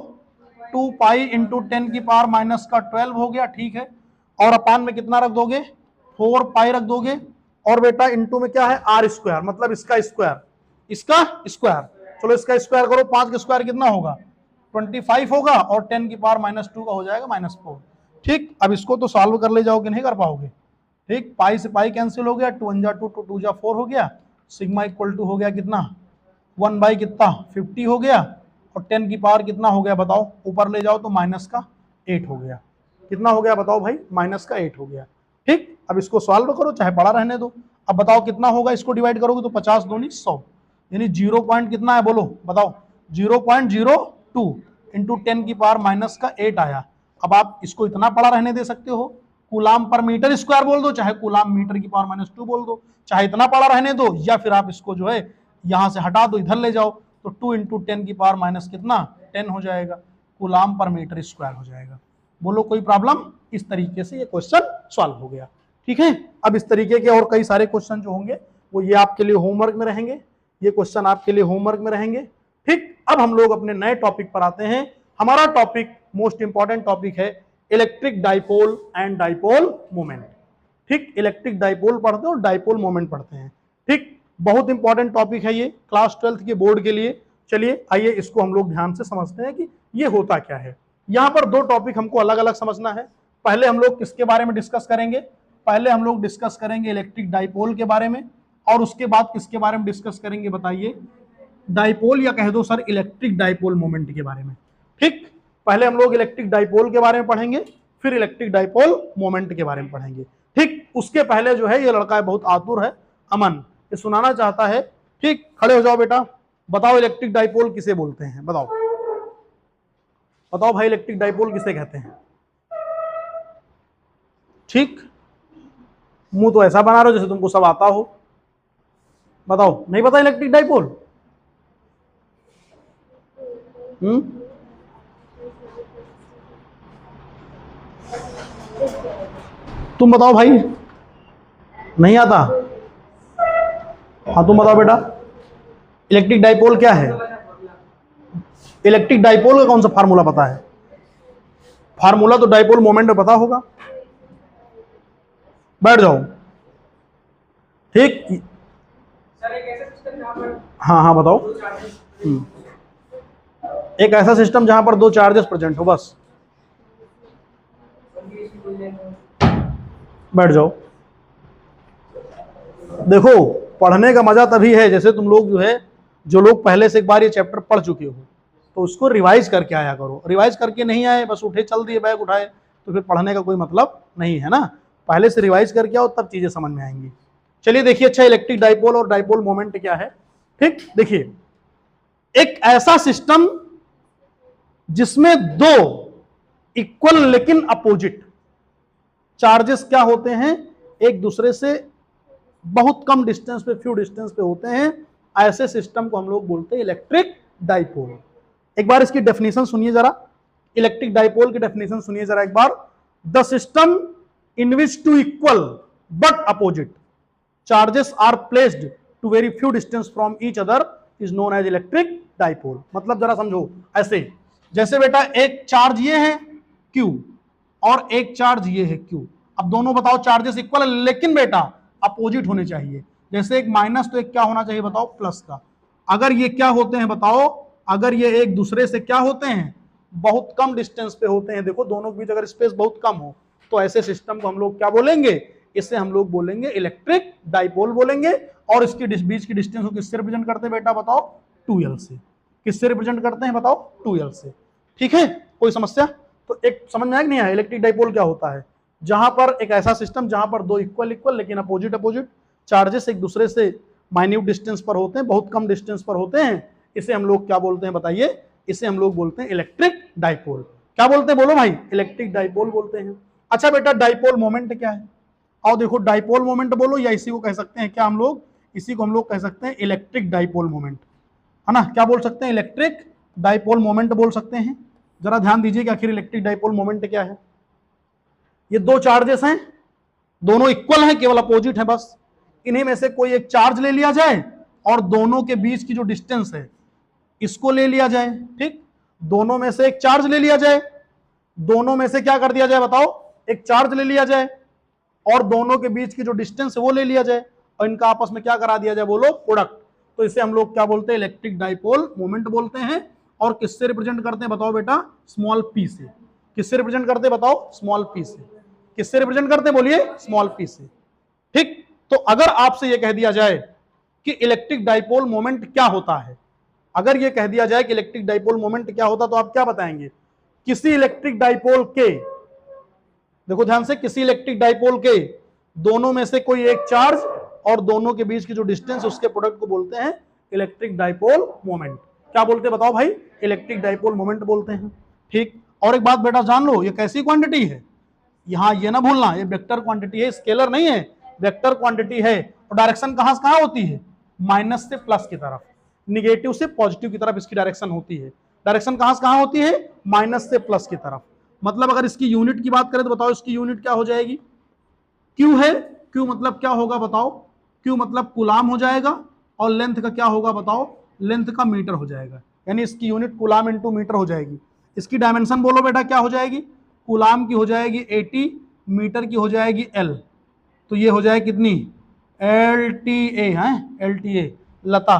2 पाई इंटू 10 की पावर माइनस का 12 हो गया। ठीक है, और अपान में कितना रख दोगे, 4 पाई रख दोगे और बेटा इंटू में क्या है आर स्क्वायर, मतलब इसका स्क्वायर, इसका स्क्वायर। चलो इसका स्क्वायर करो, 5 का स्क्वायर कितना होगा 25 होगा और 10 की पावर माइनस 2 का हो जाएगा -4। ठीक, अब इसको तो सॉल्व कर ले जाओगे, नहीं कर पाओगे। ठीक, पाई से पाई कैंसिल हो गया, 2 1 जा 2 2 2 जा 4 हो गया। सिग्मा इक्वल टू हो गया कितना 1 बाई कितना 50 हो गया और 10 की पावर कितना हो गया बताओ, ऊपर ले जाओ तो माइनस का 8 हो गया। कितना हो गया बताओ भाई, माइनस का 8 हो गया। ठीक, अब इसको सॉल्व करो चाहे बड़ा रहने दो। अब बताओ कितना होगा, इसको डिवाइड करोगे तो 50 दूनी 100, यानी 0 पॉइंट कितना है बोलो बताओ, 0.02 इंटू 10 की पावर माइनस का 8 आया। अब आप इसको इतना बड़ा रहने दे सकते हो, कूलाम पर मीटर स्क्वायर बोल दो, चाहे कूलाम मीटर की पावर -2 बोल दो, चाहे इतना बड़ा रहने दो, या फिर आप इसको जो है यहां से हटा दो, इधर ले जाओ तो 2 इंटू 10 की पावर माइनस कितना 10 हो जाएगा, कूलाम पर मीटर स्क्वायर हो जाएगा। बोलो कोई प्रॉब्लम। इस तरीके से ये क्वेश्चन सॉल्व हो गया। ठीक है, अब इस तरीके के और कई सारे क्वेश्चन जो होंगे वो ये आपके लिए होमवर्क में रहेंगे, ये क्वेश्चन आपके लिए होमवर्क में रहेंगे। ठीक, अब हम लोग अपने नए टॉपिक पर आते हैं। हमारा टॉपिक मोस्ट इंपॉर्टेंट टॉपिक है electric dipole and dipole moment. ठीक, इलेक्ट्रिक डाइपोल पढ़ते हैं और डाइपोल मोमेंट पढ़ते हैं। ठीक, बहुत इंपॉर्टेंट टॉपिक है ये क्लास 12th के बोर्ड के लिए। चलिए आइए इसको हम लोग ध्यान से समझते हैं कि ये होता क्या है। यहाँ पर दो टॉपिक हमको अलग अलग समझना है। पहले हम लोग किसके बारे में डिस्कस करेंगे, पहले हम लोग डिस्कस करेंगे इलेक्ट्रिक डाइपोल के बारे में, और उसके बाद किसके बारे में डिस्कस करेंगे बताइए, डाइपोल या कह दो सर इलेक्ट्रिक डाइपोल मोमेंट के बारे में। ठीक, पहले हम लोग इलेक्ट्रिक डाइपोल के बारे में पढ़ेंगे, फिर इलेक्ट्रिक डाइपोल मोमेंट के बारे में पढ़ेंगे। ठीक, उसके पहले जो है ये लड़का है बहुत आतुर है, अमन, ये सुनाना चाहता है। ठीक, खड़े हो जाओ बेटा, बताओ इलेक्ट्रिक डाइपोल किसे बोलते हैं, बताओ बताओ भाई इलेक्ट्रिक डाइपोल किसे कहते हैं। ठीक, मुंह तो ऐसा बना रहे हो जैसे तुमको सब आता हो। बताओ, नहीं पता इलेक्ट्रिक डाइपोल? तुम बताओ भाई, नहीं आता? हाँ तुम बताओ बेटा, इलेक्ट्रिक डाइपोल क्या है? इलेक्ट्रिक डाइपोल का कौन सा फार्मूला पता है? फार्मूला तो डाइपोल मोमेंट में पता होगा। बैठ जाओ। ठीक, हाँ हाँ बताओ। एक ऐसा सिस्टम जहां पर दो चार्जेस प्रेजेंट हो, बस। बैठ जाओ। देखो, पढ़ने का मजा तभी है जैसे तुम लोग जो है, जो लोग पहले से एक बार ये चैप्टर पढ़ चुके हो तो उसको रिवाइज करके आया करो। रिवाइज करके नहीं आए, बस उठे चल दिए, बैग उठाए, तो फिर पढ़ने का कोई मतलब नहीं है ना। पहले से रिवाइज करके आओ, तब चीजें समझ में आएंगी। चलिए देखिए, अच्छा, इलेक्ट्रिक डाइपोल और डाइपोल मोमेंट क्या है। ठीक, देखिए, एक ऐसा सिस्टम जिसमें दो इक्वल लेकिन अपोजिट चार्जेस क्या होते हैं, एक दूसरे से बहुत कम डिस्टेंस पे, फ्यू डिस्टेंस पे होते हैं, ऐसे सिस्टम को हम लोग बोलते हैं इलेक्ट्रिक डाइपोल। एक बार इसकी डेफिनेशन सुनिए जरा, इलेक्ट्रिक डाइपोल की डेफिनेशन सुनिए जरा एक बार। The system in which two equal but opposite charges are placed to very few distance from each other is known as electric dipole. मतलब जरा समझो ऐसे, जैसे बेटा एक चार्ज ये है Q और एक चार्ज ये है Q। अब दोनों बताओ चार्जेस इक्वल है, लेकिन बेटा अपोजिट होने चाहिए। जैसे एक माइनस तो एक क्या होना चाहिए बताओ, प्लस का। अगर ये क्या होते हैं बताओ, अगर ये एक दूसरे से क्या होते हैं, बहुत कम डिस्टेंस पे होते हैं, देखो दोनों के बीच अगर स्पेस बहुत कम हो, तो ऐसे सिस्टम को हम लोग क्या बोलेंगे, इसे हम लोग बोलेंगे इलेक्ट्रिक डाइपोल बोलेंगे। और इसके बीच की डिस्टेंस को किससे रिप्रेजेंट करते हैं बेटा बताओ, 2L से। किससे रिप्रेजेंट करते हैं बताओ, 2L से। ठीक है, कोई समस्या? तो एक समझ में आया कि नहीं आया, इलेक्ट्रिक डाइपोल क्या होता है? जहां पर एक ऐसा सिस्टम जहां पर दो इक्वल लेकिन अपोजिट चार्जेस एक दूसरे से माइन्यूट डिस्टेंस पर होते हैं, बहुत कम डिस्टेंस पर होते हैं, इसे हम लोग क्या बोलते हैं बताइए? इसे हम लोग बोलते हैं इलेक्ट्रिक डाइपोल। क्या बोलते हैं बोलो भाई? इलेक्ट्रिक डाइपोल बोलते हैं। अच्छा बेटा, डाइपोल मोमेंट क्या है? और देखो, डाइपोल मोमेंट बोलो, या इसी को कह सकते हैं क्या हम लोग, इसी को हम लोग कह सकते हैं इलेक्ट्रिक डाइपोल मोमेंट, है ना। क्या बोल सकते हैं? इलेक्ट्रिक डाइपोल मोमेंट बोल सकते हैं। जरा ध्यान दीजिए कि आखिर इलेक्ट्रिक डाइपोल मोमेंट क्या है। ये दो चार्जेस हैं, दोनों इक्वल हैं, केवल अपोजिट है बस। इन्हीं में से कोई एक चार्ज ले लिया जाए और दोनों के बीच की जो डिस्टेंस है इसको ले लिया जाए। ठीक, दोनों में से एक चार्ज ले लिया जाए, दोनों में से क्या कर दिया जाए बताओ, एक चार्ज ले लिया जाए और दोनों के बीच की जो डिस्टेंस है वो ले लिया जाए और इनका आपस में क्या करा दिया जाए बोलो, प्रोडक्ट। तो इसे हम लोग क्या बोलते हैं? इलेक्ट्रिक डाइपोल मोमेंट बोलते हैं। और किससे रिप्रेजेंट करते हैं बताओ बेटा? स्मॉल p से। किससे रिप्रेजेंट करते हैं बताओ? स्मॉल p से। किससे रिप्रेजेंट करते हैं बोलिए? स्मॉल p से। ठीक, तो अगर आपसे यह कह दिया जाए कि इलेक्ट्रिक डाइपोल मोमेंट क्या होता है, अगर यह कह दिया जाए कि इलेक्ट्रिक डाइपोल मोमेंट क्या होता, तो आप क्या बताएंगे? किसी इलेक्ट्रिक डाइपोल के, देखो ध्यान से, किसी इलेक्ट्रिक डाइपोल के दोनों में से कोई एक चार्ज और दोनों के बीच की जो डिस्टेंस उसके प्रोडक्ट को बोलते हैं इलेक्ट्रिक डाइपोल मोमेंट। क्या बोलते हैं बताओ भाई? इलेक्ट्रिक डाइपोल मोमेंट बोलते हैं। ठीक, और एक बात बेटा जान लो, ये कैसी क्वांटिटी है, यहां ये ना भूलना, ये वेक्टर क्वांटिटी है, स्केलर नहीं है, वेक्टर क्वांटिटी है। और डायरेक्शन कहां से कहां होती है? माइनस से प्लस की तरफ, निगेटिव से पॉजिटिव की तरफ इसकी डायरेक्शन होती है। डायरेक्शन कहां से कहां होती है? माइनस से प्लस की तरफ। मतलब अगर इसकी यूनिट की बात करें तो बताओ इसकी यूनिट क्या हो जाएगी? क्यू है, क्यू मतलब क्या होगा बताओ? क्यू मतलब कूलाम हो जाएगा, और लेंथ का क्या होगा बताओ? लेंथ का मीटर हो जाएगा, यानी इसकी यूनिट कूलाम इंटू मीटर हो जाएगी। इसकी डायमेंशन बोलो बेटा क्या हो जाएगी? कूलाम की हो जाएगी 80, मीटर की हो जाएगी L, तो ये हो जाएगी कितनी? LTA है, LTA लता।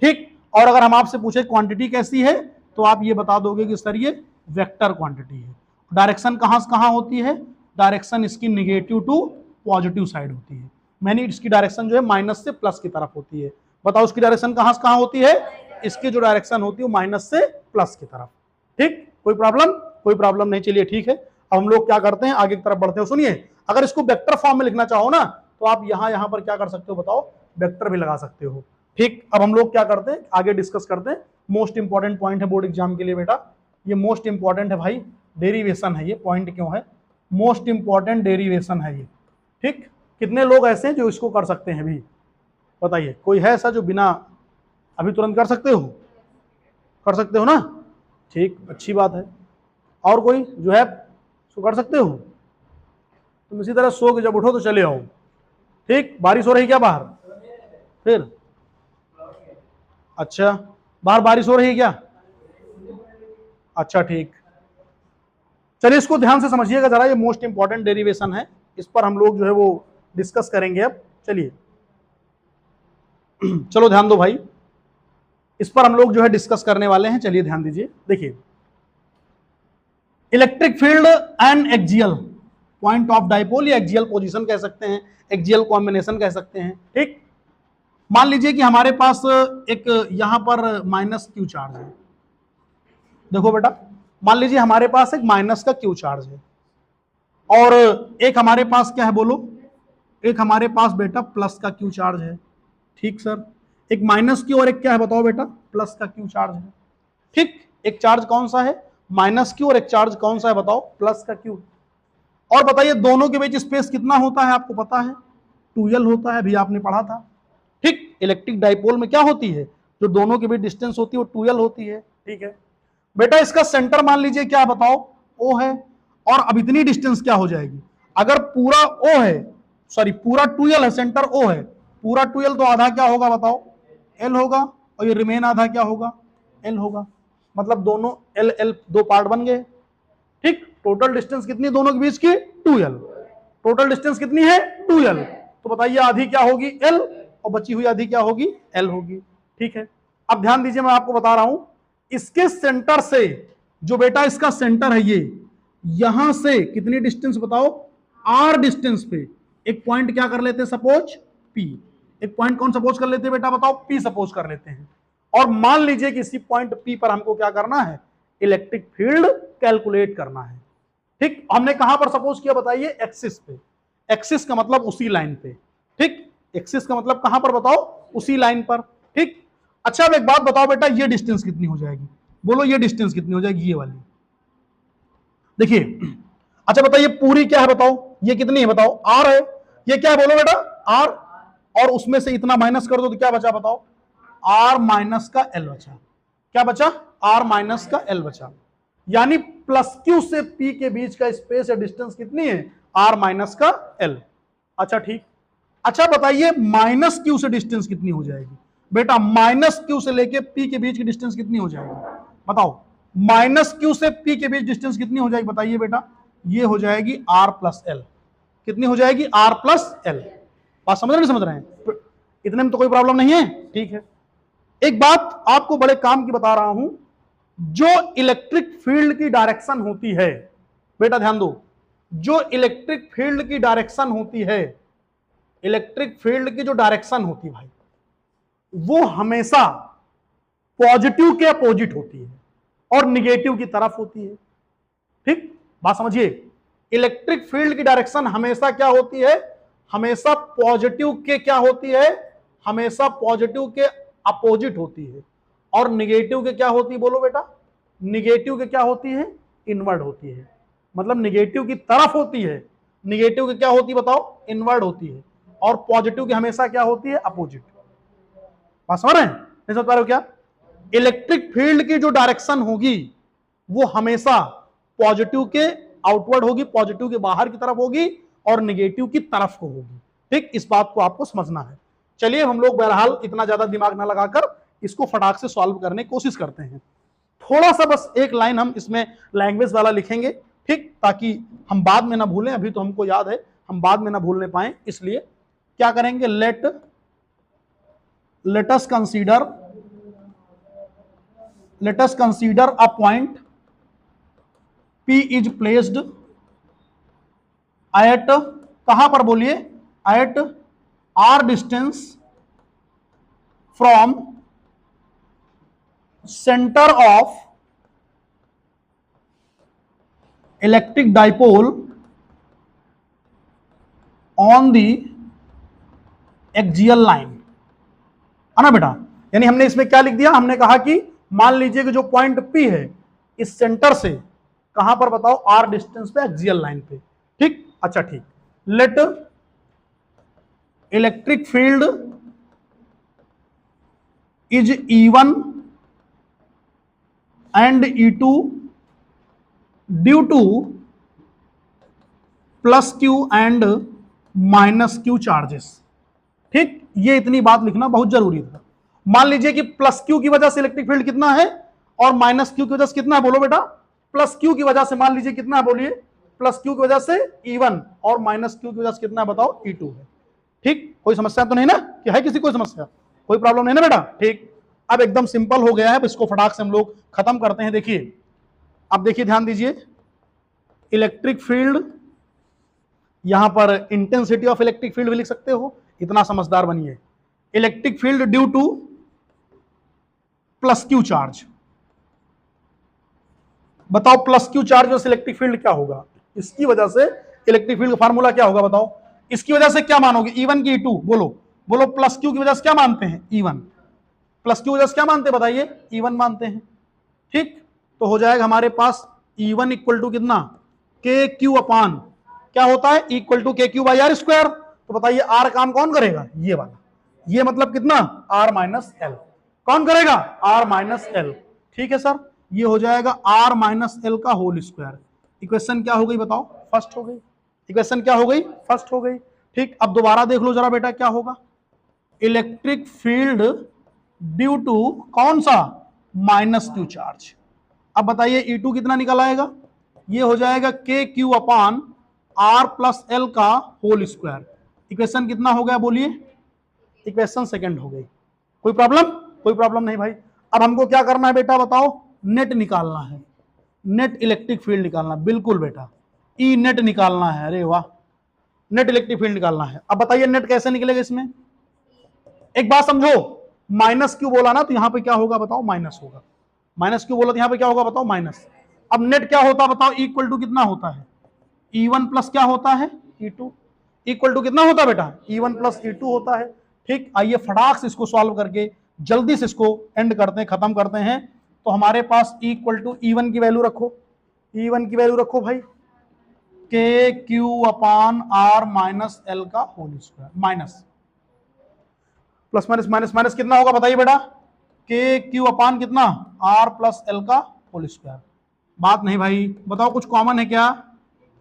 ठीक, और अगर हम आपसे पूछे क्वांटिटी कैसी है, तो आप ये बता दोगे कि सर ये वेक्टर क्वांटिटी है। डायरेक्शन कहां से कहां होती है? डायरेक्शन इसकी निगेटिव टू पॉजिटिव साइड होती है, यानी इसकी डायरेक्शन जो है माइनस से प्लस की तरफ होती है। बताओ उसकी डायरेक्शन कहां से कहां होती है? इसकी जो डायरेक्शन होती है वो माइनस से प्लस की तरफ। ठीक, कोई प्रॉब्लम? कोई प्रॉब्लम नहीं। चलिए ठीक है, अब हम लोग क्या करते हैं, आगे की तरफ बढ़ते हैं। सुनिए, अगर इसको वेक्टर फॉर्म में लिखना चाहो ना, तो आप यहां पर क्या कर सकते हो बताओ? वेक्टर भी लगा सकते हो। ठीक, अब हम लोग क्या करते हैं, आगे डिस्कस करते हैं। मोस्ट इंपॉर्टेंट पॉइंट है बोर्ड एग्जाम के लिए बेटा, ये मोस्ट इंपॉर्टेंट है भाई, डेरिवेशन है ये। पॉइंट क्यों है? मोस्ट इंपॉर्टेंट डेरिवेशन है ये। ठीक, कितने लोग ऐसे हैं जो इसको कर सकते हैं भी? बताइए, कोई है ऐसा जो बिना अभी तुरंत कर सकते हो? कर सकते हो ना? ठीक, अच्छी बात है। और कोई जो है इसको कर सकते हो? तुम इसी तरह सो के जब उठो तो चले आओ, ठीक, बारिश हो रही क्या बाहर? फिर अच्छा, बाहर बारिश हो रही है क्या? अच्छा ठीक, चलिए इसको ध्यान से समझिएगा जरा, ये मोस्ट इंपॉर्टेंट डेरिवेशन है, इस पर हम लोग जो है वो डिस्कस करेंगे अब। चलिए चलो ध्यान दो भाई, इस पर हम लोग जो है डिस्कस करने वाले हैं। चलिए ध्यान दीजिए, देखिए electric field and axial point of dipole, या एक्सियल पोजीशन कह सकते हैं, एक्सियल कॉम्बिनेशन कह सकते हैं। ठीक, मान लीजिए कि हमारे पास एक यहां पर माइनस क्यू चार्ज है। देखो बेटा, मान लीजिए हमारे पास एक माइनस का क्यू चार्ज है, और एक हमारे पास क्या है बोलो, एक हमारे पास बेटा प्लस का क्यू चार्ज है। ठीक सर, एक माइनस क्यू और एक क्या है बताओ बेटा, प्लस का क्यू चार्ज है। ठीक, एक चार्ज कौन सा है, माइनस क्यू, और एक चार्ज कौन सा है बताओ, प्लस का क्यू। और बताइए दोनों के बीच स्पेस कितना होता है, आपको पता है 2l होता है, अभी आपने पढ़ा था। ठीक, इलेक्ट्रिक डाइपोल में क्या होती है, जो दोनों के बीच डिस्टेंस होती है वो 2l होती है। ठीक है बेटा, इसका सेंटर मान लीजिए क्या बताओ, O है, और अब इतनी डिस्टेंस क्या हो जाएगी, अगर पूरा O है, सॉरी पूरा 2l है, सेंटर O है, पूरा 2l तो आधा क्या होगा बताओ, L होगा, और ये रिमेन आधा क्या होगा, L होगा। मतलब दोनों L L दो पार्ट बन गए। ठीक, टोटल डिस्टेंस कितनी दोनों के बीच की, 2l। टोटल डिस्टेंस कितनी है, 2l। तो बताइए आधी क्या होगी, L, और बची हुई आधी क्या होगी, L होगी। ठीक है, अब ध्यान दीजिए, मैं आपको बता रहा हूं, इसके सेंटर से, जो बेटा इसका सेंटर है ये, यहां से कितनी डिस्टेंस बताओ, r डिस्टेंस पे एक पॉइंट क्या कर लेते हैं, सपोज P। एक पॉइंट कौन सपोज कर लेते हैं बेटा बताओ, P सपोज कर लेते हैं। और मान लीजिए कि इसी पॉइंट P पर हमको क्या करना है, इलेक्ट्रिक फील्ड कैलकुलेट करना है। ठीक, हमने कहां पर सपोज किया बताइए, एक्सिस पे। एक्सिस का मतलब उसी लाइन पे। ठीक, एक्सिस का मतलब कहां पर बताओ, उसी लाइन पर। ठीक, अच्छा अब एक बात बताओ बेटा, ये डिस्टेंस कितनी हो जाएगी, बोलो ये डिस्टेंस कितनी हो जाएगी, ये वाली देखिए। अच्छा बताइए पूरी क्या है बताओ, ये कितनी है बताओ, r है, ये क्या है बोलो बेटा, r, और उसमें से इतना माइनस कर दो तो क्या बचा बताओ, r माइनस का l बचा। क्या बचा, r माइनस का l बचा। यानी प्लस क्यू से p के बीच का स्पेस या डिस्टेंस कितनी है, r माइनस का l। अच्छा ठीक, अच्छा बताइए माइनस क्यू से डिस्टेंस कितनी हो जाएगी बेटा, माइनस क्यू से लेके p के बीच की डिस्टेंस कितनी हो जाएगी बताओ, माइनस क्यू से p के बीच डिस्टेंस कितनी हो जाएगी बताइए बेटा, ये हो जाएगी r प्लस एल। कितनी हो जाएगी, r प्लस एल। बात समझ रहे नहीं, समझ रहे हैं, इतने में तो कोई प्रॉब्लम नहीं है। ठीक है, एक बात आपको बड़े काम की बता रहा हूं, जो इलेक्ट्रिक फील्ड की डायरेक्शन होती है, बेटा ध्यान दो, जो इलेक्ट्रिक फील्ड की डायरेक्शन होती है, इलेक्ट्रिक फील्ड की जो डायरेक्शन होती है भाई, वो हमेशा पॉजिटिव के अपोजिट होती है और निगेटिव की तरफ होती है। ठीक, बात समझिए, इलेक्ट्रिक फील्ड की डायरेक्शन हमेशा क्या होती है, हमेशा पॉजिटिव के क्या होती है, हमेशा पॉजिटिव के अपोजिट होती है, और निगेटिव के क्या होती है बोलो बेटा, निगेटिव के क्या होती है, इनवर्ड होती है। मतलब निगेटिव की तरफ होती है, निगेटिव के क्या होती है बताओ, इनवर्ड होती है, और पॉजिटिव की हमेशा क्या होती है, अपोजिट। बात समझ रहे हैं, नहीं समझ पा रहे हो क्या, इलेक्ट्रिक फील्ड की जो डायरेक्शन होगी वो हमेशा पॉजिटिव के आउटवर्ड होगी, पॉजिटिव के बाहर की तरफ होगी, और निगेटिव की तरफ को होगी। ठीक, इस बात को आपको समझना है। चलिए हम लोग बहरहाल इतना ज्यादा दिमाग ना लगाकर इसको फटाक से सॉल्व करने की कोशिश करते हैं। थोड़ा सा बस एक लाइन हम इसमें लैंग्वेज वाला लिखेंगे, ठीक, ताकि हम बाद में ना भूलें, अभी तो हमको याद है, हम बाद में ना भूलने पाए, इसलिए क्या करेंगे, let us consider a point P is placed at, कहां पर बोलिए, at r distance from center of electric dipole on the axial line, है ना बेटा। यानी हमने इसमें क्या लिख दिया, हमने कहा कि मान लीजिए कि जो पॉइंट P है, इस सेंटर से कहां पर बताओ, r डिस्टेंस पे, एक्सियल लाइन पे। ठीक, अच्छा ठीक, let electric field is E1 and E2 due to plus Q and minus Q charges. ठीक, ये इतनी बात लिखना बहुत जरूरी था। मान लीजिए कि प्लस क्यू की वजह से इलेक्ट्रिक फील्ड कितना है और माइनस क्यू की वजह से कितना है, बोलो बेटा। प्लस क्यू की वजह से मान लीजिए कितना है, बोलिए। प्लस क्यू की वजह से E1 और माइनस क्यू की वजह से कितना है बताओ, E2 है। ठीक, कोई समस्या तो नहीं ना, कि है किसी कोई समस्या, कोई प्रॉब्लम नहीं ना बेटा। ठीक, अब एकदम सिंपल हो गया है, अब इसको फटाक से हम लोग खत्म करते हैं। देखिए, अब देखिए, ध्यान दीजिए, इलेक्ट्रिक फील्ड, यहां पर इंटेंसिटी ऑफ इलेक्ट्रिक फील्ड भी लिख सकते हो, इतना समझदार बनिए। Electric field due to plus Q charge, बताओ plus Q charge versus electric field क्या होगा, इसकी वजह से इलेक्ट्रिक फील्ड का फार्मूला क्या होगा बताओ। इसकी वजह से क्या मानोगे, E1 की E2, बोलो बोलो। प्लस क्यू की वजह से क्या मानते हैं, E1। प्लस क्यू की वजह से क्या मानते हैं बताइए, E1 मानते हैं। ठीक, तो हो जाएगा हमारे पास E1 इक्वल टू कितना, के क्यू अपान क्या होता है, equal to K Q by R square. तो बताइए आर काम कौन करेगा, ये वाला, ये मतलब कितना, आर माइनस एल। कौन करेगा, आर माइनस एल। ठीक है सर, ये हो जाएगा आर माइनस एल का होल स्क्वायर। इक्वेशन क्या हो गई बताओ, फर्स्ट हो गई। इक्वेशन क्या हो गई, फर्स्ट हो गई। ठीक, अब दोबारा देख लो जरा बेटा क्या होगा, इलेक्ट्रिक फील्ड ड्यू टू कौन सा, माइनस क्यू चार्ज। अब बताइए E2 कितना निकल आएगा, ये हो जाएगा K Q upon R plus L का होल स्क्वायर। इक्वेशन कितना हो गया बोलिए, इक्वेशन सेकंड हो गई। कोई प्रॉब्लम, कोई प्रॉब्लम नहीं भाई। अब हमको क्या करना है बेटा बताओ, नेट निकालना है, नेट इलेक्ट्रिक फील्ड निकालना, बिल्कुल बेटा, ई नेट निकालना है। अरे वाह, नेट इलेक्ट्रिक फील्ड निकालना है। अब बताइए नेट कैसे निकलेगा इसमें, एक बात समझो, माइनस क्यू बोला ना तो यहां पे क्या होगा बताओ, माइनस होगा। माइनस क्यू बोला तो यहां पे क्या होगा बताओ, माइनस। अब नेट क्या होता बताओ, इक्वल टू कितना होता है, E1 प्लस क्या होता है, E2। इक्वल टू कितना होता है बेटा, E1 प्लस E2 होता है। ठीक, आइए फटाक से इसको सॉल्व करके जल्दी से इसको एंड करते हैं, खत्म करते हैं। तो हमारे पास इक्वल टू E1 की वैल्यू रखो, E1 की वैल्यू रखो भाई, K Q upon R minus L का whole square, minus plus minus minus minus कितना होगा बताइए बेटा, के क्यू अपान कितना, आर प्लस एल का होल स्क्वायर। बात नहीं भाई, बताओ कुछ कॉमन है क्या,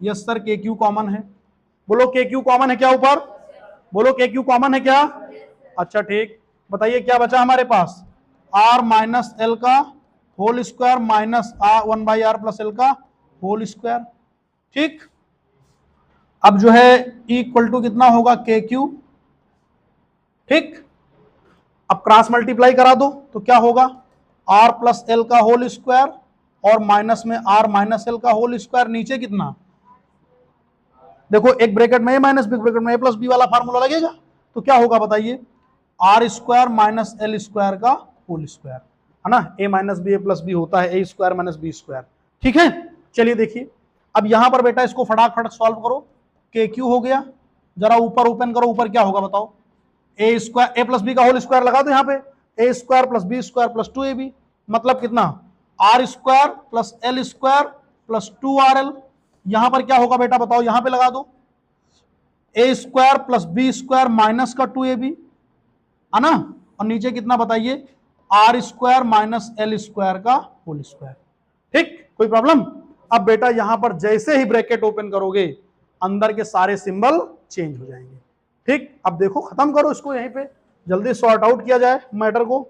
yes sir K Q common है। बोलो के क्यू कॉमन है क्या ऊपर, बोलो के क्यू कॉमन है क्या। अच्छा ठीक, बताइए क्या बचा हमारे पास, आर माइनस एल का whole square minus R 1 by R plus L का होल स्क्वायर। ठीक, अब जो है इक्वल टू कितना होगा, के क्यू। ठीक, अब क्रॉस मल्टीप्लाई करा दो तो क्या होगा, आर प्लस एल का होल स्क्वायर और माइनस में आर माइनस एल का होल स्क्वायर, नीचे कितना, देखो एक ब्रैकेट में ए माइनस बी, ब्रैकेट में ए प्लस बी वाला फार्मूला लगेगा। तो क्या होगा बताइए, R square minus L square का होल स्क्वायर, है ना, A minus B A plus B होता है A square minus B square. ठीक है, चलिए देखिए, अब यहां पर बेटा इसको फटाफट सॉल्व करो, के क्यू हो गया, जरा ऊपर ओपन करो, ऊपर क्या होगा बताओ, A square A plus B का होल स्क्वायर लगा दो यहाँ पे, A square plus B square plus 2ab, मतलब कितना, R square plus L square plus 2rl। यहां पर क्या होगा बेटा बताओ, यहां पे लगा दो, A square plus B square minus का 2ab, है ना, और नीचे कितना बताइए, R square minus L square का होल स्क्वायर। ठीक, कोई प्रॉब्लम। अब बेटा यहां पर जैसे ही ब्रैकेट ओपन करोगे अंदर के सारे सिंबल चेंज हो जाएंगे। ठीक, अब देखो खत्म करो इसको, यहीं पे जल्दी सॉर्ट आउट किया जाए मैटर को।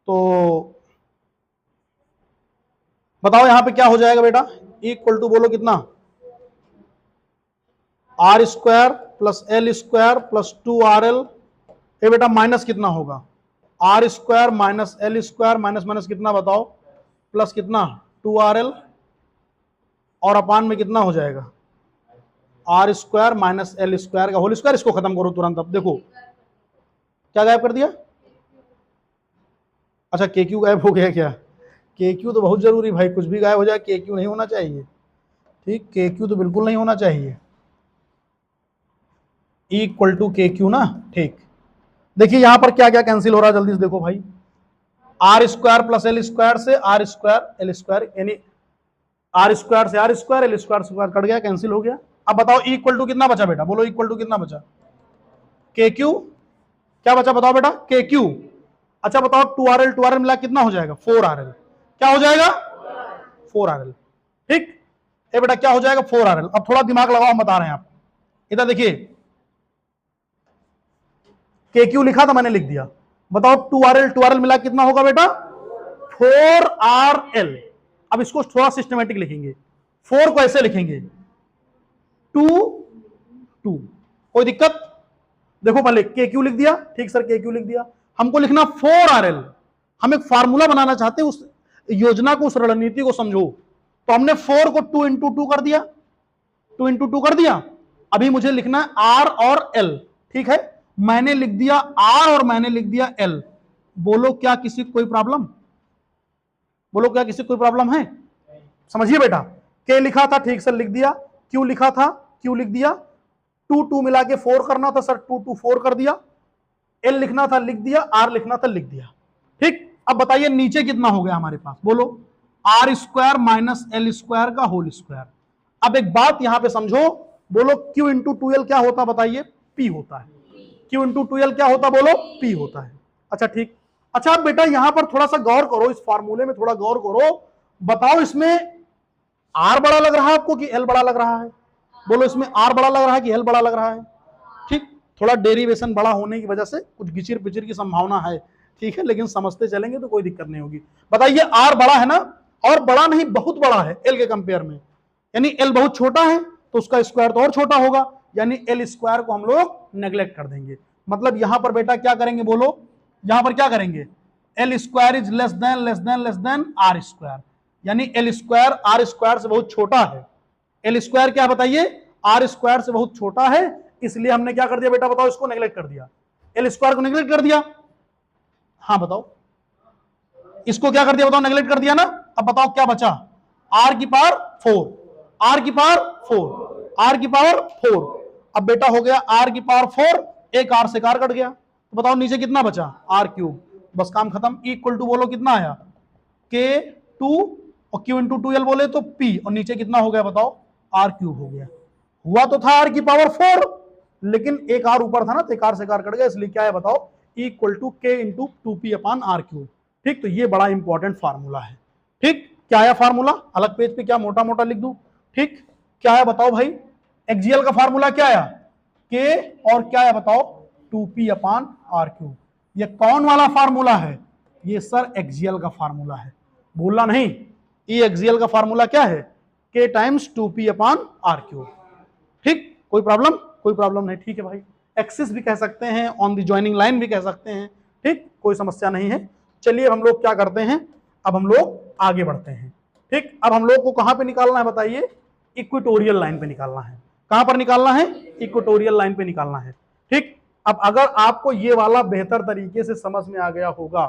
तो बताओ यहां पे क्या हो जाएगा बेटा, इक्वल टू बोलो कितना, R square plus L square plus 2rl। ये बेटा माइनस कितना होगा, R square minus L square minus minus कितना बताओ, प्लस कितना 2rl, और अपान में कितना हो जाएगा, R square minus L square का होल स्क्वायर। इसको खत्म करो तुरंत। अब देखो क्या गायब कर दिया, अच्छा के क्यू गायब हो गया क्या, के क्यू तो बहुत जरूरी भाई, कुछ भी गायब हो जाए के क्यू नहीं होना चाहिए। ठीक, के क्यू तो बिल्कुल नहीं होना चाहिए, इक्वल टू के क्यू ना। ठीक, देखिए यहां पर क्या क्या कैंसिल हो रहा है, जल्दी से देखो भाई, R square plus L square से आर स्क्वायर एल स्क्वायर, यानी आर स्क्वायर से R square L square square cut गया, कैंसिल हो गया। अब बताओ इक्वल टू कितना बचा बेटा, बोलो इक्वल टू कितना बचा, के क्यू क्या बचा बताओ बेटा, के क्यू। अच्छा बताओ 2rl मिला कितना हो जाएगा, 4rl। क्या हो जाएगा, 4rl। ठीक, ये बेटा क्या हो जाएगा, 4rl। अब थोड़ा दिमाग लगाओ, हम बता रहे हैं आपको। इधर देखिए, KQ लिखा था मैंने लिख दिया। बताओ 2RL मिला कितना होगा बेटा 4RL। अब इसको थोड़ा सिस्टमेटिक लिखेंगे, 4 को ऐसे लिखेंगे 2 2, कोई दिक्कत? देखो पहले KQ लिख दिया, ठीक सर KQ लिख दिया, हमको लिखना 4RL। हम एक फार्मूला बनाना चाहते हैं, उस योजना को, उस रणनीति को समझो। तो हमने 4 को 2 इंटू 2 कर दिया, 2 इंटू 2 कर दिया। अभी मुझे लिखना है R और L, ठीक है, मैंने लिख दिया R और मैंने लिख दिया L। बोलो क्या किसी को कोई प्रॉब्लम? बोलो क्या किसी को कोई प्रॉब्लम है? समझिए बेटा, K लिखा था, ठीक सर लिख दिया, Q लिखा था, Q लिख दिया, 2 2 मिला के 4 करना था सर, 2 2 4 कर दिया, L लिखना था लिख दिया, R लिखना था लिख दिया, ठीक। अब बताइए नीचे कितना हो गया हमारे पास, बोलो R square minus L square का होल स्क्वायर। अब एक बात यहां पे समझो, बोलो Q इंटू 2L क्या होता बताइए? P होता है। Q इंटू 2L क्या होता बोलो? P होता है। अच्छा ठीक। अच्छा अब बेटा यहां पर थोड़ा सा गौर करो, इस फार्मूले में थोड़ा गौर करो, बताओ इसमें R बड़ा लग रहा है आपको कि L बड़ा लग रहा है? बोलो इसमें R बड़ा लग रहा है कि L बड़ा लग रहा है? ठीक, थोड़ा डेरिवेशन बड़ा होने की वजह से कुछ गिचिर पिचिर की संभावना है, ठीक है, लेकिन समझते चलेंगे तो कोई दिक्कत नहीं होगी। बताइए R बड़ा है ना, और बड़ा नहीं बहुत बड़ा है L के कंपेयर में, यानी L बहुत छोटा है तो उसका स्क्वायर तो और छोटा होगा, यानी L स्क्वायर को हम लोग नेग्लेक्ट कर देंगे। मतलब यहां पर बेटा क्या करेंगे बोलो, यहां पर क्या करेंगे? L square is less than R square, यानी L स्क्वायर R स्क्वायर से बहुत छोटा है। L स्क्वायर क्या बताइए? R स्क्वायर से बहुत छोटा है, इसलिए हमने क्या कर दिया बेटा बताओ, इसको नेग्लेक्ट कर दिया, L स्क्वायर को नेग्लेक्ट कर दिया। हाँ बताओ, इसको क्या कर दिया बताओ? नेग्लेक्ट कर दिया ना। अब बताओ क्या बचा? R की पावर 4, R की पावर 4, R की पावर 4। अब बेटा हो गया R की पावर 4, एक R से कार कट गया, तो बताओ नीचे कितना बचा? R cube. बस काम खत्म। इक्वल टू बोलो कितना आया? K2 और Q इंटू 2L बोले तो P, और नीचे कितना हो गया बताओ? R क्यूब हो गया। हुआ तो था R की पावर 4, लेकिन एक R ऊपर था ना, तो एक R से कार कट गया, इसलिए क्या है बताओ? Equal to K into 2P upon R cube. ठीक, तो ये बड़ा इंपॉर्टेंट फार्मूला है। ठीक, क्या है फार्मूला? अलग पेज पे क्या मोटा मोटा लिख दूं? ठीक, क्या है बताओ भाई? एक्सियल का फार्मूला क्या आया? K और क्या है बताओ? 2P upon R cube. ये कौन वाला फार्मूला है? ये सर एक्सियल का फार्मूला है, भूलना नहीं। ये एक्सियल का फार्मूला क्या है? K times 2P upon R cube. ठीक, कोई प्रॉब्लम? कोई प्रॉब्लम नहीं, ठीक है भाई। एक्सिस भी कह सकते हैं, ऑन द ज्वाइनिंग लाइन भी कह सकते हैं, ठीक, कोई समस्या नहीं है। चलिए हम लोग क्या करते हैं, अब हम लोग आगे बढ़ते हैं। ठीक, अब हम लोग को कहां पे निकालना है बताइए? इक्वेटोरियल लाइन पे निकालना है। कहां पर निकालना है? इक्वेटोरियल लाइन पे निकालना है। ठीक, अब अगर आपको ये वाला बेहतर तरीके से समझ में आ गया होगा,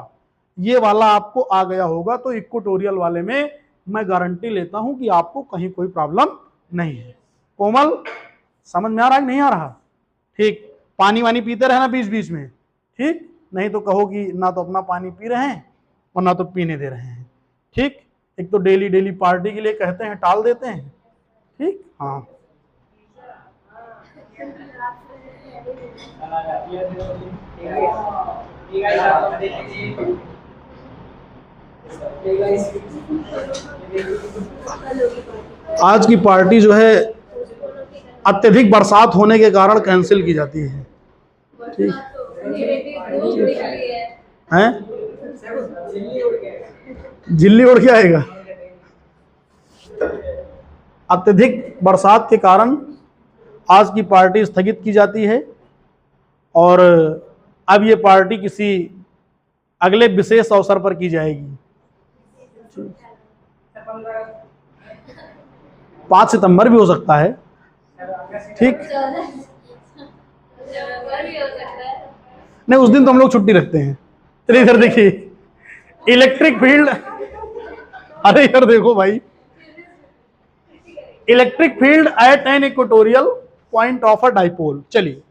ये वाला आपको आ गया होगा, तो इक्वेटोरियल वाले में मैं गारंटी लेता हूं कि आपको कहीं कोई प्रॉब्लम नहीं है। कोमल समझ में आ रहा है नहीं आ रहा? ठीक, पानी वानी पीते रहना बीच बीच में, ठीक, नहीं तो कहोगी ना तो अपना पानी पी रहे हैं और ना तो पीने दे रहे हैं। ठीक, एक तो डेली डेली पार्टी के लिए कहते हैं, टाल देते हैं। ठीक, हाँ आज की पार्टी जो है अत्यधिक बरसात होने के कारण कैंसिल की जाती है। ठीक है, झिल्ली उड़ के आएगा। अत्यधिक बरसात के कारण आज की पार्टी स्थगित की जाती है, और अब ये पार्टी किसी अगले विशेष अवसर पर की जाएगी। 5 सितंबर भी हो सकता है। ठीक, नहीं उस दिन तो हम लोग छुट्टी रखते हैं। चलिए इधर देखिए, इलेक्ट्रिक फील्ड, अरे इधर देखो भाई, electric field at an equatorial point of a dipole. चलिए